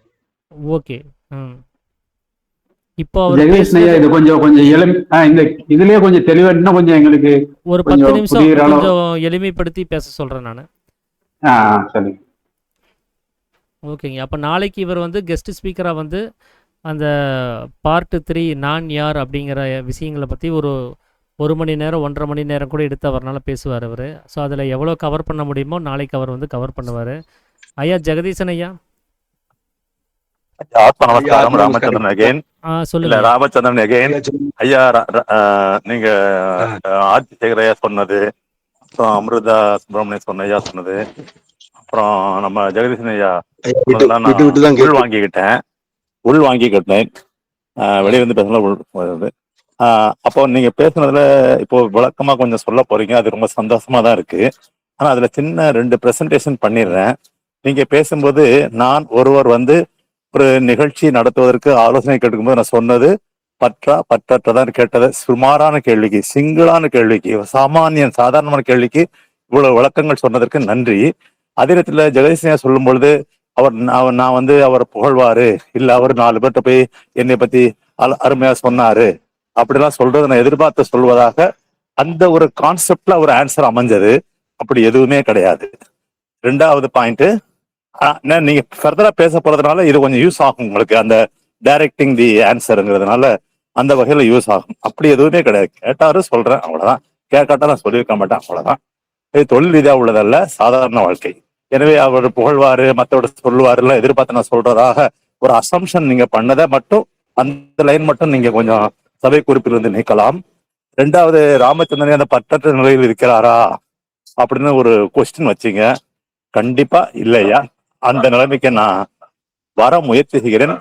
ஓகே. இப்போ ஜெகதீஷன் ஐயா இது கொஞ்சம் இந்த இதுலயே கொஞ்சம் தெளிவா இன்னும் கொஞ்சம் எங்களுக்கு ஒரு 10 நிமிஷம் கொஞ்சம் எளிமைப்படுத்தி பேச சொல்றேன் நானு. சரி ஓகேங்க. அப்போ நாளைக்கு இவர் வந்து கெஸ்ட் ஸ்பீக்கராக வந்து அந்த பார்ட் 3 நான் யார் அப்படிங்கிற விஷயங்களை பற்றி ஒரு மணி நேரம் 1.5 மணி நேரம் கூட எடுத்து அவர்னால பேசுவார் அவர். ஸோ அதில் எவ்வளோ கவர் பண்ண முடியுமோ நாளைக்கு அவர் வந்து கவர் பண்ணுவார். ஐயா ஜெகதீசன் ஐயா. நமஸ்காரம். ராமச்சந்திரன் அகைன். சொல்லுங்க. ராமச்சந்திரன் அகைன். ஐயா நீங்க ஆட்சி சேகரையா சொன்னது, அமிர்தா சுப்பிரமணியன் ஐயா சொன்னது, அப்புறம் நம்ம ஜெகதீசன் ஐயா உள் வாங்கிக்கிட்டேன். வெளியிருந்து பேசல. அப்போ நீங்க பேசுனதுல இப்போ விளக்கமா கொஞ்சம் சொல்ல போறீங்க. அது ரொம்ப சந்தோஷமா தான் இருக்கு. ஆனா அதுல சின்ன 2 பிரசன்டேஷன் பண்ணிடுறேன். நீங்க பேசும்போது நான் ஒருவர் வந்து ஒரு நிகழ்ச்சி நடத்துவதற்கு ஆலோசனை கேட்கும்போது நான் சொன்னது பற்றற்றதான் கேட்டது. சுமாரான கேள்விக்கு, சிங்கிளான கேள்விக்கு, சாதாரணமான கேள்விக்கு இவ்வளவு விளக்கங்கள் சொன்னதற்கு நன்றி. அதே நேரத்துல ஜெகதீசனையா சொல்லும் பொழுது நான் வந்து அவரை புகழ்வாரு, இல்ல அவர் 4 பேர்கிட்ட போய் என்னை பத்தி அருமையா சொன்னாரு அப்படிலாம் சொல்றது நான் எதிர்பார்த்து சொல்வதாக அந்த ஒரு கான்செப்ட்ல ஒரு ஆன்சர் அமைஞ்சது. அப்படி எதுவுமே கிடையாது. 2வது பாயிண்ட், நீங்க ஃபர்தரா பேச போறதுனால இது கொஞ்சம் யூஸ் ஆகும் உங்களுக்கு, அந்த டைரக்டிங் தி ஆன்சருங்கிறதுனால அந்த வகையில யூஸ் ஆகும். அப்படி எதுவுமே கிடையாது. கேட்டாரு சொல்றேன், அவ்வளவுதான். கேட்காட்டா நான் சொல்லியிருக்க மாட்டேன், அவ்வளவுதான். இது தொழில் ரீதியா உள்ளதல்ல, சாதாரண வாழ்க்கை. எனவே அவர் புகழ்வாரு, மத்தவட சொல்லுவாரு எல்லாம் எதிர்பார்த்து நான் சொல்றதாக ஒரு அசம்ஷன் நீங்க பண்ணதை மட்டும், அந்த லைன் மட்டும் நீங்க கொஞ்சம் சபை குறிப்பிலிருந்து நீக்கலாம். 2வது, ராமச்சந்திரன் அந்த பற்றற்ற நிலையில் இருக்கிறாரா அப்படின்னு ஒரு கொஸ்டின் வச்சீங்க. கண்டிப்பா இல்லையா, அந்த நிலைமைக்கு நான் வர முயற்சி செய்கிறேன்.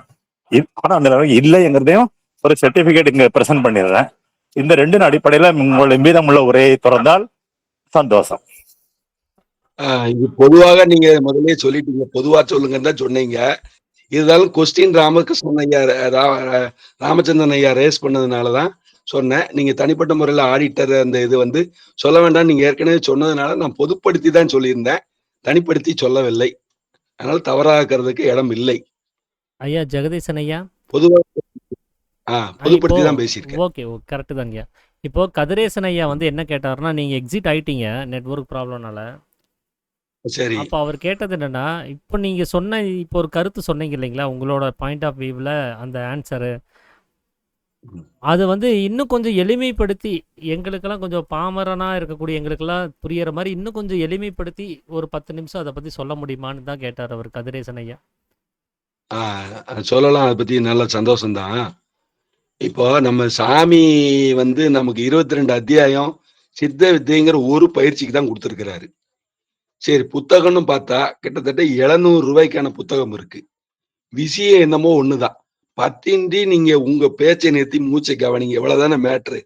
ஆனா அந்த நிலைமை இல்லைங்கிறதையும் ஒரு சர்டிபிகேட் இங்க பிரசன்ட் பண்ணிடுறேன். இந்த 2 அடிப்படையில உங்களுடைய மீதமுள்ள உரையை தொடர்ந்தால் சந்தோஷம். இது பொதுவாக நீங்க முதலே சொல்லிட்டீங்க, பொதுவா சொல்லுங்கன்னு தான் சொன்னீங்க. இருந்தாலும் கொஸ்டின் ராமகிருஷ்ணன் ஐயா ராமச்சந்திரன் ஐயா ரேஸ் பண்ணதுனாலதான் சொன்னேன். நீங்க தனிப்பட்ட முறையில ஆடிட்டர் அந்த இது வந்து சொல்ல வேண்டாம், நீங்க ஏற்கனவே சொன்னதுனால நான் பொதுப்படுத்தி தான் சொல்லியிருந்தேன், தனிப்படுத்தி சொல்லவில்லை. அதனால தவறாகிறதுக்கு இடம் இல்லை. ஐயா ஜெகதீசன் ஐயா, பொதுவா இப்போ பொதுப்படுத்தி தான் பேசியிருக்கேன். ஓகே கரெக்டு தாங்கய்யா. இப்போ கதிரேசன் ஐயா வந்து என்ன கேட்டாருன்னா, நீங்கள் எக்ஸிட் ஆயிட்டீங்க நெட்வொர்க் ப்ராப்ளம்னால. சரி. அப்போ அவர் கேட்டது என்னன்னா, இப்போ நீங்கள் சொன்ன இப்போ ஒரு கருத்து சொன்னீங்க இல்லைங்களா, உங்களோட பாயிண்ட் ஆஃப் வியூவில் அந்த ஆன்சரு அது வந்து இன்னும் கொஞ்சம் எளிமைப்படுத்தி எங்களுக்கெல்லாம் கொஞ்சம் பாமரனாக இருக்கக்கூடிய எங்களுக்கெல்லாம் புரியற மாதிரி இன்னும் கொஞ்சம் எளிமைப்படுத்தி ஒரு 10 நிமிஷம் அதை பற்றி சொல்ல முடியுமான்னு தான் கேட்டார் அவர் கதிரேசன் ஐயா. சொல்லலாம், அதை பத்தி நல்ல சந்தோஷம்தான். இப்போ நம்ம சாமி வந்து நமக்கு 22 அத்தியாயம் சித்த வித்தைங்கிற ஒரு பயிற்சிக்கு தான் கொடுத்துருக்கிறாரு. சரி, புத்தகம்னு பார்த்தா கிட்டத்தட்ட 700 ரூபாய்க்கான புத்தகம் இருக்கு. விஷயம் என்னமோ ஒண்ணுதான். பத்தின்றி நீங்க உங்க பேச்சை நிறுத்தி மூச்சை கவனிங்க, இவ்வளவுதானே மேட்ரு.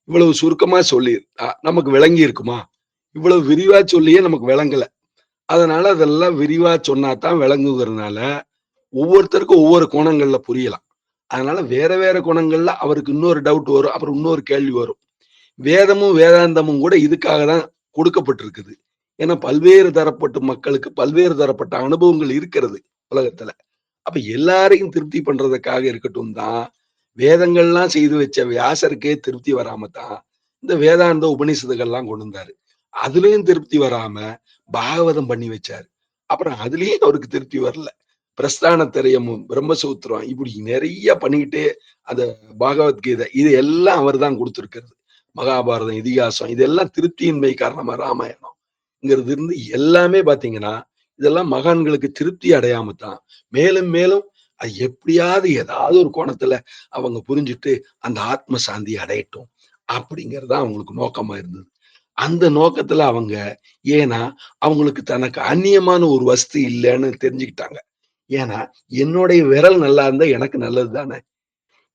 இவ்வளவு சுருக்கமா சொல்லி நமக்கு விளங்கி இருக்குமா? இவ்வளவு விரிவா சொல்லியே நமக்கு விளங்கல. அதனால அதெல்லாம் விரிவா சொன்னாதான் விளங்குகிறதுனால ஒவ்வொருத்தருக்கும் ஒவ்வொரு கோணங்கள்ல புரியலாம். அதனால வேற வேற கோணங்கள்ல அவருக்கு இன்னொரு டவுட் வரும், அப்புறம் இன்னொரு கேள்வி வரும். வேதமும் வேதாந்தமும் கூட இதுக்காக தான் கொடுக்கப்பட்டிருக்குது. ஏன்னா பல்வேறு தரப்பட்ட மக்களுக்கு பல்வேறு தரப்பட்ட அனுபவங்கள் இருக்கிறது உலகத்துல. அப்ப எல்லாரையும் திருப்தி பண்றதுக்காக இருக்கட்டும் தான் வேதங்கள்லாம் செய்து வச்ச வியாசருக்கே திருப்தி வராம தான் இந்த வேதாந்த உபநிஷதுகள்லாம் கொண்டு வந்தாரு. அதுலயும் திருப்தி வராம பாகவதம் பண்ணி வச்சாரு. அப்புறம் அதுலயும் அவருக்கு திருப்தி வரல. பிரஸ்தான திரையமும் பிரம்மசூத்திரம் இப்படி நிறைய பண்ணிக்கிட்டே அந்த பகவத்கீதை இது எல்லாம் அவர் தான் கொடுத்திருக்கிறது. மகாபாரதம், இதிகாசம் இதெல்லாம் திருப்தியின்மை காரணமா ராமாயணம்ங்கிறது இருந்து எல்லாமே பாத்தீங்கன்னா இதெல்லாம் மகான்களுக்கு திருப்தி அடையாம தான் மேலும் மேலும் அது எப்படியாவது ஏதாவது ஒரு கோணத்துல அவங்க புரிஞ்சுட்டு அந்த ஆத்ம சாந்தி அடையட்டும் அப்படிங்கறதுதான் அவங்களுக்கு நோக்கமா இருந்தது. அந்த நோக்கத்துல அவங்க ஏன்னா அவங்களுக்கு தனக்கு அந்நியமான ஒரு வஸ்து இல்லைன்னு தெரிஞ்சுக்கிட்டாங்க. ஏன்னா என்னுடைய விரல் நல்லா இருந்தா எனக்கு நல்லது தானே,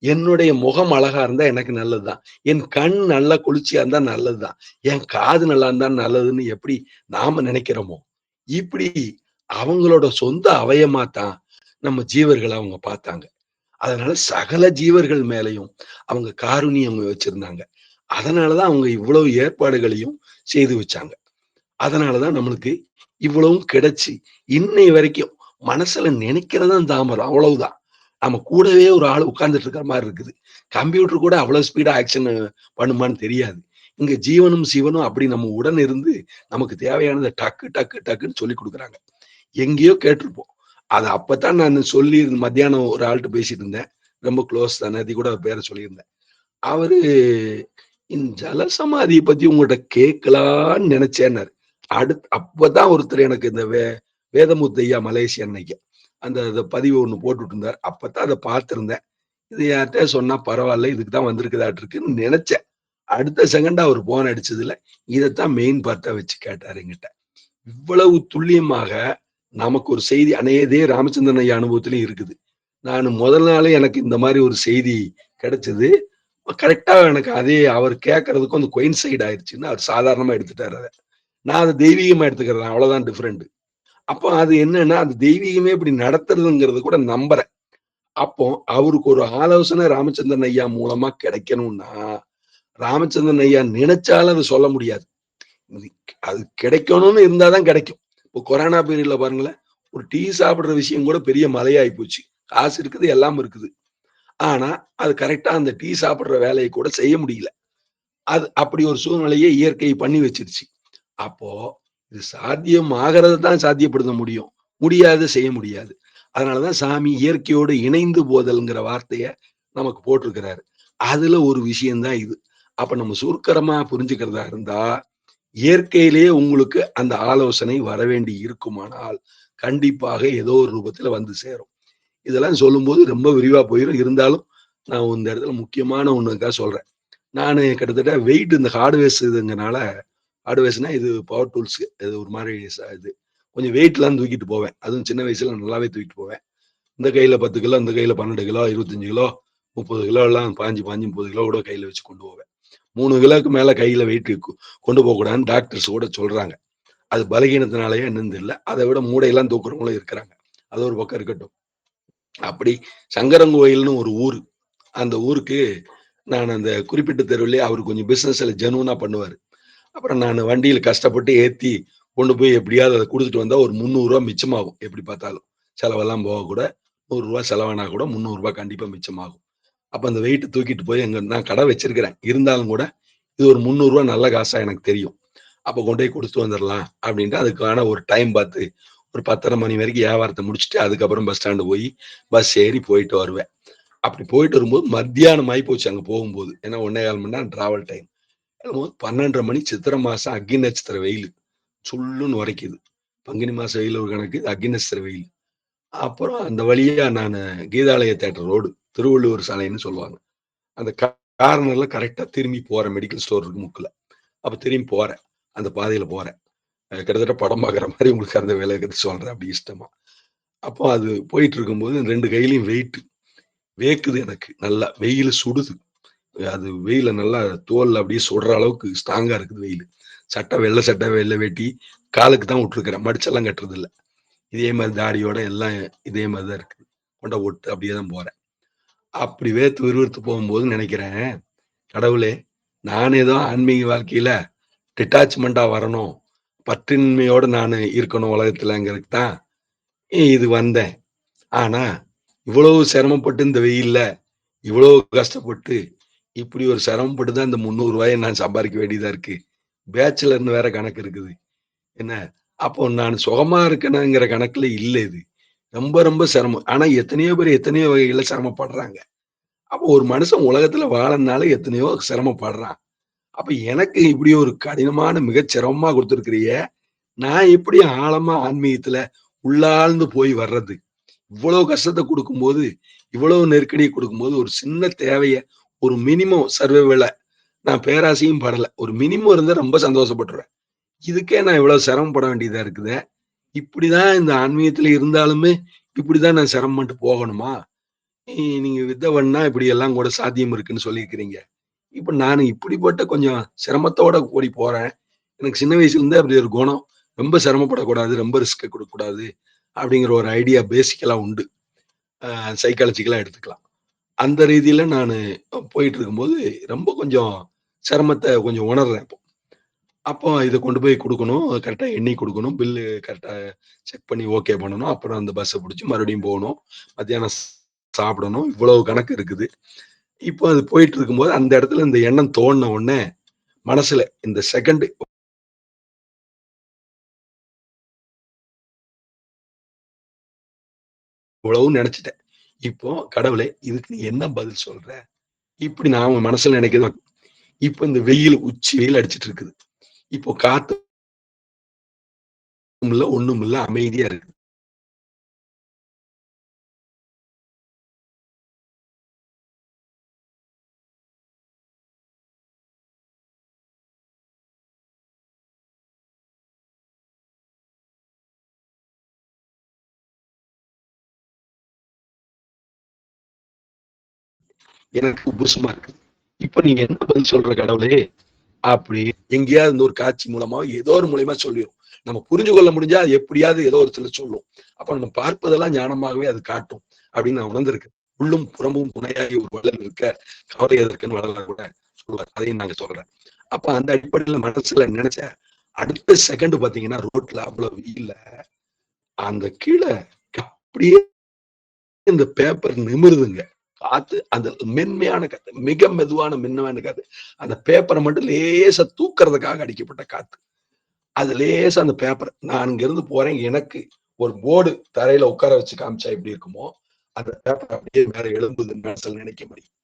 என்னுடைய முகம் அழகா இருந்தா எனக்கு நல்லதுதான், என் கண் நல்லா குளிர்ச்சியா இருந்தா நல்லதுதான், என் காது நல்லா இருந்தா நல்லதுன்னு எப்படி நாம நினைக்கிறோமோ இப்படி அவங்களோட சொந்த அவயமா தான் நம்ம ஜீவர்களை அவங்க பார்த்தாங்க. அதனால சகல ஜீவர்கள் மேலையும் அவங்க காருண்யம் வச்சிருந்தாங்க. அதனாலதான் அவங்க இவ்வளவு ஏற்பாடுகளையும் செய்து வச்சாங்க. அதனாலதான் நம்மளுக்கு இவ்வளவும் கிடைச்சு இன்னை வரைக்கும் மனசுல நினைக்கிறதான் தாமரம், அவ்வளவுதான். நம்ம கூடவே ஒரு ஆள் உட்கார்ந்துட்டு இருக்கிற மாதிரி இருக்குது. கம்ப்யூட்டர் கூட அவ்வளவு ஸ்பீடா ஆக்ஷன் பண்ணுமான்னு தெரியாது. இங்க ஜீவனும் சிவனும் அப்படி நம்ம உடன் இருந்து நமக்கு தேவையானதை டக்கு டக்கு டக்குன்னு சொல்லி கொடுக்குறாங்க. எங்கேயோ கேட்டிருப்போம். அது அப்பதான் நான் சொல்லி மத்தியானம் ஒரு ஆள்கிட்ட பேசிட்டு இருந்தேன், ரொம்ப க்ளோஸ் தானே, அது கூட பேரை சொல்லியிருந்தேன். அவரு இந்த ஜலசமாதியை பத்தி உங்கள்கிட்ட கேட்கலான்னு நினைச்சேன்னாரு. அப்பதான் ஒருத்தர் எனக்கு இந்த வேதமுத்தையா மலேசியா அன்னைக்கு அந்த பதிவு ஒண்ணு போட்டுட்டு இருந்தார். அப்பதான் அதை பார்த்திருந்தேன். இது யார்கிட்ட சொன்னா பரவாயில்ல, இதுக்குதான் வந்திருக்குதாட்டு இருக்குன்னு நினைச்சேன். அடுத்த செகண்ட் அவர் போன் அடிச்சதுல இதைத்தான் மெயின் பார்ட்டா வச்சு கேட்டாரு என்கிட்ட. இவ்வளவு துல்லியமாக நமக்கு ஒரு செய்தி அநேகதே ராமச்சந்திரன் ஐயா அனுபவத்திலையும் இருக்குது. நான் முதல் நாளே எனக்கு இந்த மாதிரி ஒரு செய்தி கிடைச்சது. கரெக்டா எனக்கு அதே அவர் கேட்கறதுக்கும் அந்த கோயின்சைட் ஆயிடுச்சுன்னு அவர் சாதாரணமா எடுத்துட்டாரு. அதை நான் அதை தெய்வீகமா எடுத்துக்கிறேன், அவ்வளவுதான் டிஃப்ரெண்ட். அப்போ அது என்னன்னா அந்த தெய்வீகமே இப்படி நடத்துறதுங்கிறது கூட நம்புறேன். அப்போ அவருக்கு ஒரு ஆலோசனை ராமச்சந்திரன் ஐயா மூலமா கிடைக்கணும்னா ராமச்சந்திரன் ஐயா நினைச்சாலும் அது சொல்ல முடியாது. அது கிடைக்கணும்னு இருந்தாதான் கிடைக்கும். இப்போ கொரோனா பீரியட்ல பாருங்களேன், ஒரு டீ சாப்பிடுற விஷயம் கூட பெரிய மலையாகி போச்சு. காசு இருக்குது, எல்லாம் இருக்குது. ஆனா அது கரெக்டா அந்த டீ சாப்பிடுற வேலையை கூட செய்ய முடியல. அது அப்படி ஒரு சூழ்நிலையை இயற்கை பண்ணி வச்சிருச்சு. அப்போ இது சாத்தியம் ஆகிறது தான் சாத்தியப்படுத்த முடியும். முடியாது, செய்ய முடியாது. அதனாலதான் சாமி இயற்கையோடு இணைந்து போதல்ங்கிற வார்த்தைய நமக்கு போட்டிருக்கிறாரு. அதுல ஒரு விஷயம் தான் இது. அப்ப நம்ம சுருக்கரமா புரிஞ்சுக்கிறதா இருந்தா, இயற்கையிலேயே உங்களுக்கு அந்த ஆலோசனை வரவேண்டி இருக்குமானால், கண்டிப்பாக ஏதோ ஒரு ரூபத்துல வந்து சேரும். இதெல்லாம் சொல்லும்போது ரொம்ப விரிவா போயிரும். இருந்தாலும் நான் இந்த இடத்துல முக்கியமான ஒண்ணுக்காக சொல்றேன். நானு கிட்டத்தட்ட வெயிட் இந்த ஹார்ட்வேர்ஸ் இதுங்கனால ஹார்ட்வேர்ஸ்னா இது பவர் டூல்ஸ். இது ஒரு மாரி இது. கொஞ்சம் வெயிட்லாம் தூக்கிட்டு போவேன். அதுவும் சின்ன வயசுல நல்லாவே தூக்கிட்டு போவேன். இந்த கையில 10 கிலோ, இந்த கையில 12 கிலோ, 25 கிலோ, 30 கிலோ எல்லாம் பாஞ்சு 30 கிலோ கூட கையில வச்சு கொண்டு போவேன். 3 கிலோக்கு மேல கையில வெயிட் கொண்டு போகக்கூடாதுன்னு டாக்டர்ஸ் கூட சொல்றாங்க. அது பலகீனத்தினாலயே என்னன்னு தெரியல. அதை விட மூடையெல்லாம் தூக்குறவங்களும் இருக்கிறாங்க. அது ஒரு பக்கம் இருக்கட்டும். அப்படி சங்கரங்கோயில்னு ஒரு ஊரு. அந்த ஊருக்கு நான் அந்த குறிப்பிட்ட தெருவுலயே அவரு கொஞ்சம் பிசினஸ்ல ஜெனூனா பண்ணுவாரு. அப்புறம் நான் வண்டியில கஷ்டப்பட்டு ஏத்தி கொண்டு போய் எப்படியாவது அத குடுத்துட்டு வந்தா ஒரு ரூ. 300 மிச்சமாகும். எப்படி பார்த்தாலும். செலவெல்லாம் போக கூட ரூ. 100 செலவானா கூட ரூ. 300 கண்டிப்பா மிச்சமாகும். அப்ப அந்த வெயிட் தூக்கிட்டு போய் நான் கடை வச்சிருக்கிறேன். இருந்தாலும் கூட இது ஒரு ரூ. 300 நல்ல காசா எனக்கு தெரியும். அப்ப கொண்டு போய் குடுத்துட்டு வந்துரலாம் அப்படின்ட்டு அதுக்கான ஒரு டைம் பார்த்து ஒரு 10:30 மணி வரைக்கும் வியாபாரத்த முடிச்சுட்டு அதுக்கப்புறம் பஸ் ஸ்டாண்ட் போய் பஸ் ஏறி போயிட்டு வருவேன். அப்படி போயிட்டு வரும்போது மத்தியானம் ஆயிப்போச்சு அங்க போகும்போது. ஏன்னா 1 1/4 மணி நேரம் டிராவல் டைம். 12:30 மணி சித்திரை மாசம் அக்னி நட்சத்திர வெயிலு. சுள்ளுன்னு உரைக்குது. பங்குனி மாச வெயில் ஒரு கணக்கு, அக்னி நட்சத்திர வெயில். அப்புறம் அந்த வழியா நானு கீதாலய தியேட்டர் ரோடு, திருவள்ளுவர் சாலைன்னு சொல்லுவாங்க. அந்த கார்னர்ல கரெக்ட்டா திரும்பி போறேன். மெடிக்கல் ஸ்டோர் இருக்கு முக்குல. அப்ப திரும்பி போறேன். அந்த பாதையில போறேன். கிட்டத்தட்ட படம் பார்க்குற மாரி உங்களுக்கு அந்த விலகத்த சொல்றேன் அப்படி இஷ்டமா. அப்போ அது போயிட்டு இருக்கும்போது 2 கையிலயும் வெயிட். வேக்குது எனக்கு நல்லா. வெயிலு சுடுது. அது வெயில நல்லா தோல்ல அப்படியே சுடுற அளவுக்கு ஸ்ட்ராங்கா இருக்குது வெயிலு. சட்டை வெள்ளை சட்டை, வெள்ளை வேட்டி, காலுக்கு தான் விட்டுருக்கிறேன். மடிச்செல்லாம் கட்டுறது இல்ல. இதே மாரி தாடியோட எல்லாம் இதே மாரி தான் இருக்குது. கொண்ட ஒட்டு அப்படியே தான் போறேன். அப்படி வேர்த்து விறுவிறுத்து போகும்போது நினைக்கிறேன், கடவுளே! நான் ஏதோ ஆன்மீக வாழ்க்கையில டிட்டாச்மென்ட்டா வரணும். பற்றின்மையோட நானு இருக்கணும் உலகத்துலங்கிறதுக்கு தான் இது வந்தேன். ஆனா, இவ்வளவு சிரமப்பட்டு இந்த வெயில்ல, இவ்வளவு கஷ்டப்பட்டு, இப்படி ஒரு சிரமப்பட்டு தான் இந்த ரூ. 300 நான் சம்பாரிக்க வேண்டியதா இருக்கு. பேச்சுலர்ன்னு வேற கணக்கு இருக்குது. என்ன? அப்போ நான் சுகமா இருக்கணுங்கிற கணக்குல இல்ல இது. ரொம்ப ரொம்ப சிரமம். ஆனா எத்தனையோ பேர் எத்தனையோ வகைகள்ல சிரமப்படுறாங்க. அப்போ ஒரு மனுஷன் உலகத்துல வாழணும்னாலே எத்தனையோ சிரமப்படுறான். அப்ப எனக்கு இப்படி ஒரு கடினமான மிகச் சிரமமா குடுத்திருக்கிறியே, நான் எப்படி ஆழமா ஆன்மீகத்துல உள்ளாழ்ந்து போய் வர்றது? இவ்வளவு கஷ்டத்த குடுக்கும்போது, இவ்வளவு நெருக்கடிய குடுக்கும்போது, ஒரு சின்ன தேவைய ஒரு மினிமம் சர்வைவல நான் பேராசையும் படல. ஒரு மினிமம் இருந்தா ரொம்ப சந்தோஷப்பட்டுருவேன். இதுக்கே நான் இவ்வளவு சிரமப்பட வேண்டியதா இருக்குதே! இப்படிதான் இந்த ஆன்மீகத்துல இருந்தாலுமே, இப்படிதான் நான் சிரமப்பட்டு போகணுமா? நீங்க வித்த பண்ணா இப்படி எல்லாம் கூட சாத்தியம் இருக்குன்னு சொல்லியிருக்கிறீங்க. இப்ப நானு இப்படிப்பட்ட கொஞ்சம் சிரமத்தோட ஓடி போறேன். எனக்கு சின்ன வயசுல இருந்தே அப்படி ஒரு குணம். ரொம்ப சிரமப்படக்கூடாது, ரொம்ப ரிஸ்க் குடுக்கக்கூடாது அப்படிங்கிற ஒரு ஐடியா பேசிக்கலா உண்டு. சைக்காலஜிக்கலா எடுத்துக்கலாம். அந்த ரீதியில நானு போயிட்டு இருக்கும்போது, ரொம்ப கொஞ்சம் சிரமத்த கொஞ்சம் உணர்றேன் இப்போ. அப்போ இத கொண்டு போய் குடுக்கணும். கரெக்ட்டா எண்ணி குடுக்கணும். பில்லு கரெக்ட்டா செக் பண்ணி ஓகே பண்ணணும். அப்புறம் அந்த பஸ்ஸ புடிச்சு மறுபடியும் போணும். மத்தியானம் சாப்பிடணும். இவ்வளவு கணக்கு இருக்குது. இப்போ அது போயிட்டு இருக்கும்போது, அந்த இடத்துல இந்த எண்ணம் தோணுன உடனே, மனசுல இந்த செகண்ட் இவ்வளவும் நெனச்சுட்டேன். இப்போ கடவுளே இதுக்கு நீ என்ன பதில் சொல்ற? இப்படி நான் மனசுல நெனைக்கிறது. இப்ப இந்த வெயில் உச்சி வெயில் அடிச்சிட்டு இருக்குது. இப்போ காத்தும் இல்ல, ஒண்ணும் இல்ல. அமைதியா இருக்கு. எனக்கு உபுசமா இருக்கு. இப்ப நீங்க என்ன பதில் சொல்ற கடவுளே? அப்படி எங்கேயாவது இந்த ஒரு காட்சி மூலமா, ஏதோ ஒரு மூலியமா சொல்லிரும். நம்ம புரிஞ்சு கொள்ள முடிஞ்சா, அது எப்படியாவது ஏதோ ஒரு சில சொல்லும். அப்ப நம்ம பார்ப்பதெல்லாம் ஞானமாகவே அது காட்டும். அப்படின்னு நான் உணர்ந்திருக்கேன். உள்ளும் புறமும் துணையாகி ஒரு வள்ளல் இருக்க, கவலை எதற்குன்னு வள்ளலார் கூட சொல்லுவார். அதையும் நாங்க சொல்றேன். அப்ப அந்த அடிப்படையில மனசுல நினைச்சேன். அடுத்த செகண்ட் பாத்தீங்கன்னா, ரோட்ல அவ்வளவு வெயில்ல, அந்த கீழ அப்படியே இந்த பேப்பர் நிமிருதுங்க. காத்து அந்த மென்மையான காத்து, மிக மெதுவான மென்மையான காத்து. அந்த பேப்பர மட்டும் லேசா தூக்குறதுக்காக அடிக்கப்பட்ட காத்து. அது லேசா அந்த பேப்பர் நான் இங்க இருந்து போறேன். எனக்கு ஒரு போர்டு தரையில உட்கார வச்சு காமிச்சா எப்படி இருக்குமோ அந்த பேப்பர் அப்படியே மேல எழும்புதுன்னு நினைக்க முடியும்.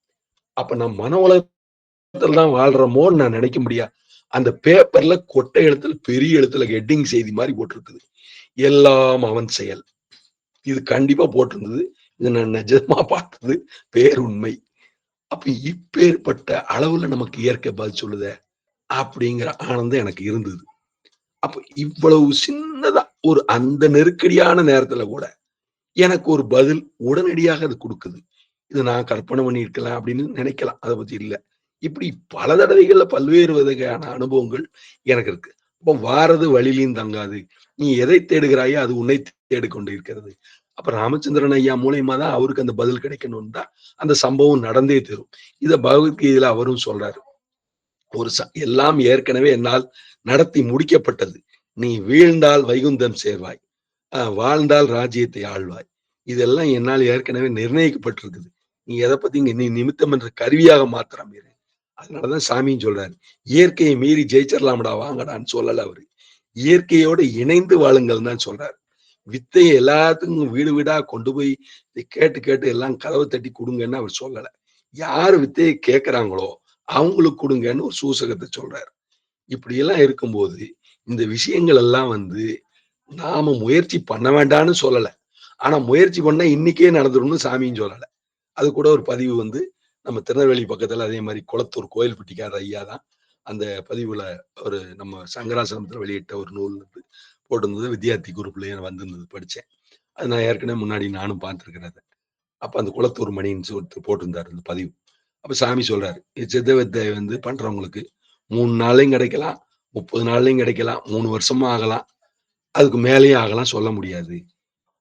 அப்ப நான் மன உலகத்துல தான் வாழ்றோமோன்னு நான் நினைக்க முடியாது. அந்த பேப்பர்ல கொட்டை எழுத்துல பெரிய எழுத்துல ஹெட்டிங் செய்தி மாதிரி போட்டிருக்குது, எல்லாம் அவன் செயல். இது கண்டிப்பா போட்டிருந்தது. இது நான் நிஜமா பார்த்தது, பேருண்மை. அப்ப இப்பேற்பட்ட அளவுல நமக்கு இயற்கை பதில் சொல்லுதே அப்படிங்கிற ஆனந்தம் எனக்கு இருந்தது. அப்ப இவ்வளவு சின்னதா ஒரு அந்த நெருக்கடியான நேரத்துல கூட எனக்கு ஒரு பதில் உடனடியாக அது கொடுக்குது. இது நான் கற்பனை பண்ணியிருக்கலாம் அப்படின்னு நினைக்கலாம். அதை பத்தி இல்ல. இப்படி பல தடவைகள்ல பல்வேறு வகையான அனுபவங்கள் எனக்கு இருக்கு. அப்போ வாரது வழியிலையும் தங்காது, நீ எதை தேடுகிறாயோ அது உன்னை தேடிக்கொண்டு இருக்கிறது. அப்ப ராமச்சந்திரன் ஐயா மூலியமா தான் அவருக்கு அந்த பதில் கிடைக்கணும்னு தான் அந்த சம்பவம் நடந்தே தரும். இத பகவத்கீதையில அவரும் சொல்றாரு. ஒரு எல்லாம் ஏற்கனவே என்னால் நடத்தி முடிக்கப்பட்டது. நீ வீழ்ந்தால் வைகுந்தம் சேர்வாய், வாழ்ந்தால் ராஜ்யத்தை ஆழ்வாய். இதெல்லாம் என்னால் ஏற்கனவே நிர்ணயிக்கப்பட்டிருக்குது. நீ எதை பத்தி நீ நிமித்தம் என்ற கருவியாக மாத்திரம் இரு. அதனாலதான் சாமியும் சொல்றாரு, இயற்கையை மீறி ஜெயிச்சிடலாம்டா வாங்கடான்னு சொல்லல அவரு. இயற்கையோடு இணைந்து வாழுங்கள் தான் சொல்றாரு. வித்தையை எல்லாத்துக்கும் வீடு வீடா கொண்டு போய் கேட்டு கேட்டு எல்லாம் கதவை தட்டி கொடுங்கன்னு அவர் சொல்லல. யாரு வித்தையை கேட்கிறாங்களோ அவங்களுக்கு கொடுங்கன்னு ஒரு சூசகத்தை சொல்றாரு. இப்படி எல்லாம் இருக்கும்போது இந்த விஷயங்கள் எல்லாம் நாம முயற்சி பண்ண வேண்டாம்னு சொல்லல. ஆனா முயற்சி பண்ணா இன்னைக்கே நடந்துரும்னு சாமியும் சொல்லல. அது கூட ஒரு பதிவு நம்ம திருநெல்வேலி பக்கத்துல அதே மாதிரி குளத்தூர் கோயில்பட்டிக்கார ஐயா தான் அந்த பதிவுல ஒரு நம்ம சங்கராசிரமத்துல வெளியிட்ட ஒரு நூல் போட்டிருந்தது. வித்யார்த்தி குரூப்லயே வந்திருந்தது, படிச்சேன். அது நான் ஏற்கனவே முன்னாடி நானும் பார்த்துருக்கிறேன். அப்ப அந்த குளத்தூர் மணின்னு சொல்லிட்டு போட்டிருந்தாரு அந்த பதிவு. அப்ப சாமி சொல்றாரு, சித்த வித்தை பண்றவங்களுக்கு 3 நாள்லையும் கிடைக்கலாம், 30 நாள்லையும் கிடைக்கலாம், 3 வருஷமா ஆகலாம், அதுக்கு மேலேயும் ஆகலாம், சொல்ல முடியாது.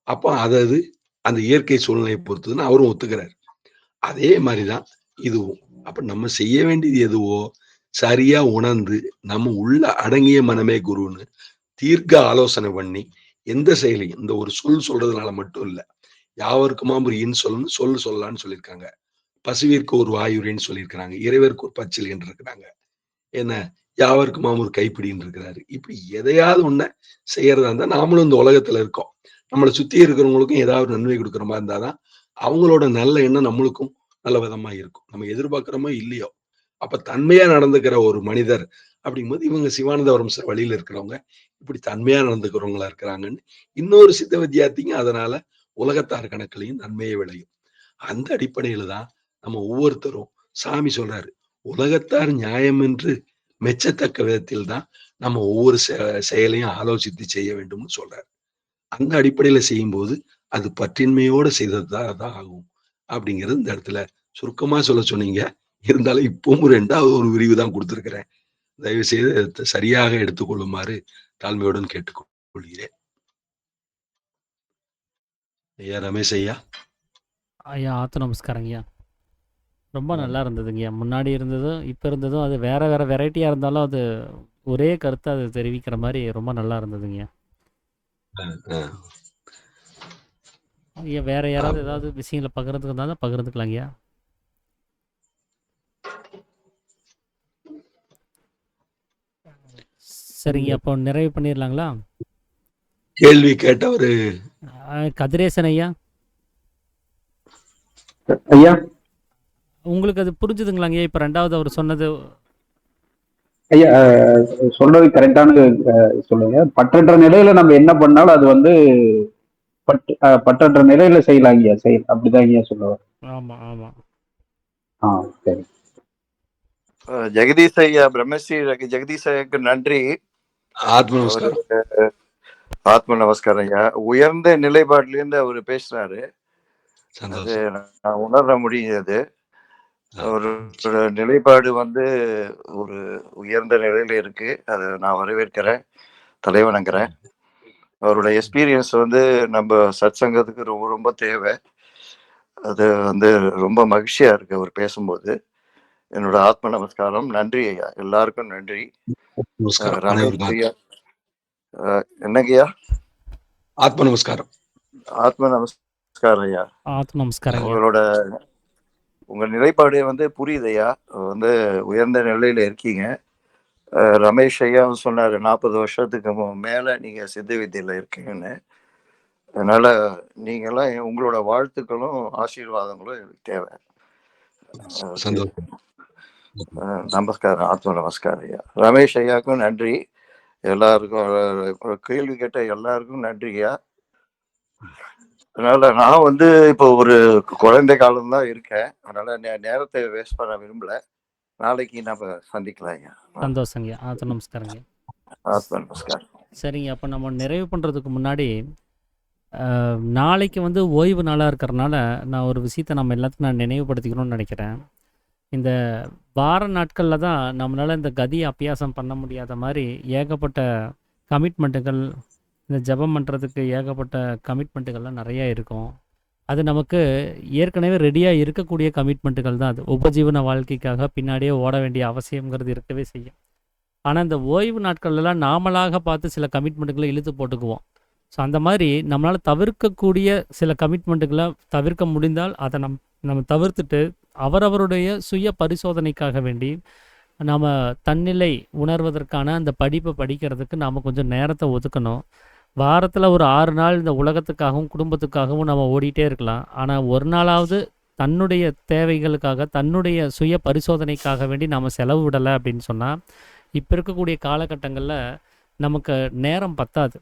அப்ப அதாவது அந்த இயற்கை சூழ்நிலையை பொறுத்ததுன்னு அவரும் ஒத்துக்கிறார். அதே மாதிரிதான் இதுவும். அப்ப நம்ம செய்ய வேண்டியது எதுவோ சரியா உணர்ந்து நம்ம உள்ள அடங்கிய மனமே குருன்னு தீர்க்க ஆலோசனை பண்ணி எந்த செயலையும் இந்த ஒரு சொல்றதுனால மட்டும் இல்ல, யாவருக்குமா ஒரு இன் சொல்லலான்னு சொல்லியிருக்காங்க. பசுவிற்கு ஒரு வாயுரின்னு சொல்லியிருக்கிறாங்க. இறைவருக்கு ஒரு பச்சில் என்று இருக்கிறாங்க. என்ன, யாவருக்குமா ஒரு கைப்பிடின்னு இருக்கிறாரு. இப்படி எதையாவது ஒண்ண செய்யறதா இருந்தா நாமளும் இந்த உலகத்துல இருக்கோம். நம்மளை சுத்தி இருக்கிறவங்களுக்கும் ஏதாவது நன்மை கொடுக்குற மாதிரி இருந்தாதான் அவங்களோட நல்ல எண்ணம் நம்மளுக்கும் நல்ல விதமா இருக்கும். நம்ம எதிர்பார்க்கிறோமோ இல்லையோ. அப்ப தன்மையா நடந்துக்கிற ஒரு மனிதர் அப்படிங்கும்போது இவங்க சிவானந்தபுரம் வழியில இருக்கிறவங்க இப்படி தன்மையா நடந்துக்கிறவங்களா இருக்கிறாங்கன்னு இன்னொரு சித்த வித்தியார்த்திங்க அதனால உலகத்தார் கணக்குலையும் நன்மையை விளையும். அந்த அடிப்படையில தான் நம்ம ஒவ்வொருத்தரும், சாமி சொல்றாரு, உலகத்தார் நியாயம் என்று மெச்சத்தக்க விதத்தில் தான் நம்ம ஒவ்வொரு செயலையும் ஆலோசித்து செய்ய வேண்டும்னு சொல்றாரு. அந்த அடிப்படையில செய்யும்போது அது பற்றின்மையோட செய்ததுதான் அதான் ஆகும் அப்படிங்கிறது இந்த இடத்துல சுருக்கமா சொல்ல சொன்னீங்க. இருந்தாலும் இப்பவும் 2வது ஒரு விரிவு தான் கொடுத்திருக்கிறேன். தயவு செய்து சரியாக எடுத்துக்கொள்ளுமாறு தாழ்மையுடன் கேட்டுக்கொள்கிறேன். ஐயா ரமேஷ் ஐயா. ஐயா ஆத்து நமஸ்காரம் ஐயா. ரொம்ப நல்லா இருந்ததுங்கய்யா. முன்னாடி இருந்ததும் இப்போ இருந்ததும் அது வேற வேற வெரைட்டியாக இருந்தாலும் அது ஒரே கருத்தை அது தெரிவிக்கிற மாதிரி ரொம்ப நல்லா இருந்ததுங்கய்யா. ஐயா வேற யாராவது ஏதாவது விஷயங்களை பகிர்றதுக்கு இருந்தாலும் பகிர்ந்துக்கலாங்கய்யா. சரிங்க, அப்போ நிறைவு பண்ணிடலாங்களா? கேள்வி கேட்டவரு கதிரேசன் ஐயா, ஐயா உங்களுக்கு அது புரிஞ்சுதுங்களாங்கய்யா? இப்போ 2வது அவர் சொன்னது ஐயா சொல்றது கரெக்டானது சொல்லுங்க. பற்றற்ற நிலையில நம்ம என்ன பண்ணாலும் அது பற்றற்ற நிலையில செய்யலாம் ஐயா, அப்படிதான் ஐயா சொல்லுவார். ஆமா ஆமா. சரி. ஜெகதீஷ் ஐயா, பிரம்மஸ்ரீ ஜெகதீஷ் ஐயாக்கு நன்றி. ஆத்ம நமஸ்காரம். ஆத்ம நமஸ்காரம் ஐயா. உயர்ந்த நிலைப்பாட்டில இருந்து அவரு பேசுறாரு, அது நான் உணர முடியாது. ஒரு நிலைப்பாடு ஒரு உயர்ந்த நிலையில இருக்கு, அதை நான் வரவேற்கிறேன், தலைவணங்குறேன். அவரோட எக்ஸ்பீரியன்ஸ் நம்ம சத் சங்கத்துக்கு ரொம்ப ரொம்ப தேவை. அது ரொம்ப மகிழ்ச்சியா இருக்கு அவர் பேசும்போது. என்னோட ஆத்ம நமஸ்காரம். நன்றி ஐயா, எல்லாருக்கும் நன்றி. ரமேஷ் ஐயா என்னங்கய்யா? ஆத்ம நமஸ்காரம். ஆத்ம நமஸ்காரம் ஐயா. ஆத்ம நமஸ்காரம். உங்க நிலைப்பாடு புரியுது ஐயா. உயர்ந்த நிலையில இருக்கீங்க. ரமேஷ் ஐயா சொன்னாரு 40 வருஷத்துக்கு மேல நீங்க சித்த வித்தியில இருக்கீங்கன்னு. அதனால நீங்கெல்லாம் உங்களோட வாழ்த்துக்களும் ஆசீர்வாதங்களும் எனக்கு தேவை. ஓகே. சந்தோஷம். நமஸ்காரம், ஆத்ம நமஸ்காரம் ஐயா. ரமேஷ் ஐயாவுக்கும் நன்றி. எல்லாருக்கும் ஒரு கேள்வி கேட்ட எல்லாருக்கும் நன்றியா. அதனால நான் வந்து இப்போ ஒரு குழந்தை காலம்தான் இருக்கேன். அதனால நேரத்தை வேஸ்ட் பண்ண விரும்பல. நாளைக்கு நம்ம சந்திக்கலாம் ஐயா. சந்தோஷங்கய்யா. ஆத்ம நமஸ்காரங்கய்யா. ஆத்ம நமஸ்காரம். சரிங்க. அப்போ நம்ம நிறைவு பண்ணுறதுக்கு முன்னாடி நாளைக்கு வந்து ஓய்வு நாளாக இருக்கிறனால நான் ஒரு விஷயத்தை நம்ம எல்லாத்துக்கும் நான் நினைவுபடுத்திக்கணும்னு நினைக்கிறேன். இந்த வார நாட்களில் தான் நம்மளால் இந்த கதி அபியாசம் பண்ண முடியாத மாதிரி ஏகப்பட்ட கமிட்மெண்ட்டுகள், இந்த ஜெபம் பண்ணுறதுக்கு ஏகப்பட்ட கமிட்மெண்ட்டுகள்லாம் நிறையா இருக்கும். அது நமக்கு ஏற்கனவே ரெடியாக இருக்கக்கூடிய கமிட்மெண்ட்டுகள் தான். அது உபஜீவன வாழ்க்கைக்காக பின்னாடியே ஓட வேண்டிய அவசியங்கிறது இருக்கவே செய்யும். ஆனால் இந்த ஓய்வு நாட்கள்லாம் நாமளாக பார்த்து சில கமிட்மெண்ட்டுகளை இழுத்து போட்டுக்குவோம். ஸோ அந்த மாதிரி நம்மளால் தவிர்க்கக்கூடிய சில கமிட்மெண்ட்டுகளை தவிர்க்க முடிந்தால் அதை நம்ம தவிர்த்துட்டு அவரவருடைய சுய பரிசோதனைக்காக வேண்டி நாம் தன்னிலை உணர்வதற்கான அந்த படிப்பை படிக்கிறதுக்கு நாம் கொஞ்சம் நேரத்தை ஒதுக்கணும். வாரத்தில் ஒரு 6 நாள் இந்த உலகத்துக்காகவும் குடும்பத்துக்காகவும் நம்ம ஓடிட்டே இருக்கலாம். ஆனால் ஒரு நாளாவது தன்னுடைய தேவைகளுக்காக தன்னுடைய சுய பரிசோதனைக்காக வேண்டி நாம் செலவு விடலை அப்படின்னு சொன்னால் இப்போ இருக்கக்கூடிய காலகட்டங்களில் நமக்கு நேரம் பத்தாது.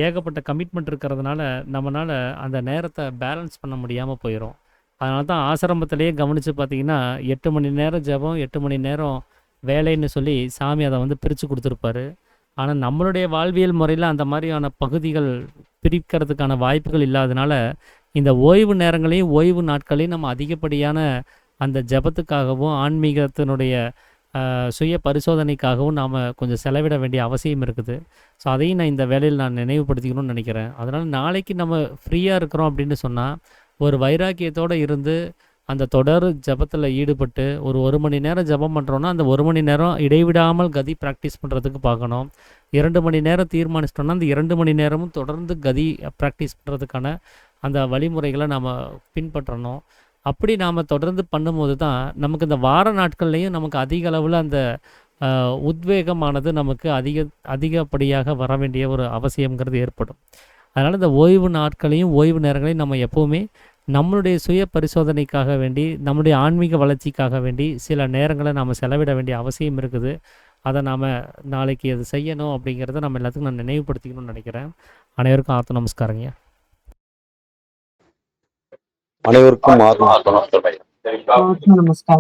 ஏகப்பட்ட கமிட்மெண்ட் இருக்கிறதுனால நம்மளால் அந்த நேரத்தை பேலன்ஸ் பண்ண முடியாமல் போயிடும். அதனால தான் ஆசிரமத்திலேயே கவனித்து பார்த்திங்கன்னா 8 மணி நேரம் ஜெபம், 8 மணி நேரம் வேலைன்னு சொல்லி சாமி அதை வந்து பிரித்து கொடுத்துருப்பாரு. ஆனால் நம்மளுடைய வாழ்வியல் முறையில் அந்த மாதிரியான பகுதிகள் பிரிக்கிறதுக்கான வாய்ப்புகள் இல்லாதனால இந்த ஓய்வு நேரங்களையும் ஓய்வு நாட்களையும் நம்ம அதிகப்படியான அந்த ஜெபத்துக்காகவும் ஆன்மீகத்தினுடைய சுய பரிசோதனைக்காகவும் நாம் கொஞ்சம் செலவிட வேண்டிய அவசியம் இருக்குது. ஸோ அதையும் நான் இந்த வேலையில் நான் நினைவுபடுத்திக்கணும்னு நினைக்கிறேன். அதனால் நாளைக்கு நம்ம ஃப்ரீயாக இருக்கிறோம் அப்படின்னு சொன்னால் ஒரு வைராக்கியத்தோடு இருந்து அந்த தொடர் ஜெபத்தில் ஈடுபட்டு ஒரு மணி நேரம் ஜெபம் பண்ணுறோன்னா அந்த 1 மணி நேரம் இடைவிடாமல் கதி ப்ராக்டிஸ் பண்ணுறதுக்கு பார்க்கணும். 2 மணி நேரம் தீர்மானிச்சிட்டோன்னா அந்த 2 மணி நேரமும் தொடர்ந்து கதி ப்ராக்டிஸ் பண்ணுறதுக்கான அந்த வழிமுறைகளை நாம் பின்பற்றணும். அப்படி நாம் தொடர்ந்து பண்ணும்போது தான் நமக்கு இந்த வார நாட்கள்லேயும் நமக்கு அதிக அளவில் அந்த உத்வேகமானது நமக்கு அதிகப்படியாக வர வேண்டிய ஒரு அவசியங்கிறது ஏற்படும். அதனால் இந்த ஓய்வு நாட்களையும் ஓய்வு நேரங்களையும் நம்ம எப்போவுமே நம்மளுடைய சுய பரிசோதனைக்காக வேண்டி நம்மளுடைய ஆன்மீக வளர்ச்சிக்காக வேண்டி சில நேரங்களை நாம் செலவிட வேண்டிய அவசியம் இருக்குது. அதை நாம் நாளைக்கு அது செய்யணும் அப்படிங்கிறத நம்ம எல்லாத்துக்கும் நான் நினைவுபடுத்திக்கணும்னு நினைக்கிறேன். அனைவருக்கும் ஆத்ம நமஸ்காரங்க. அனைவருக்கும் ஆத்ம நமஸ்காரம்.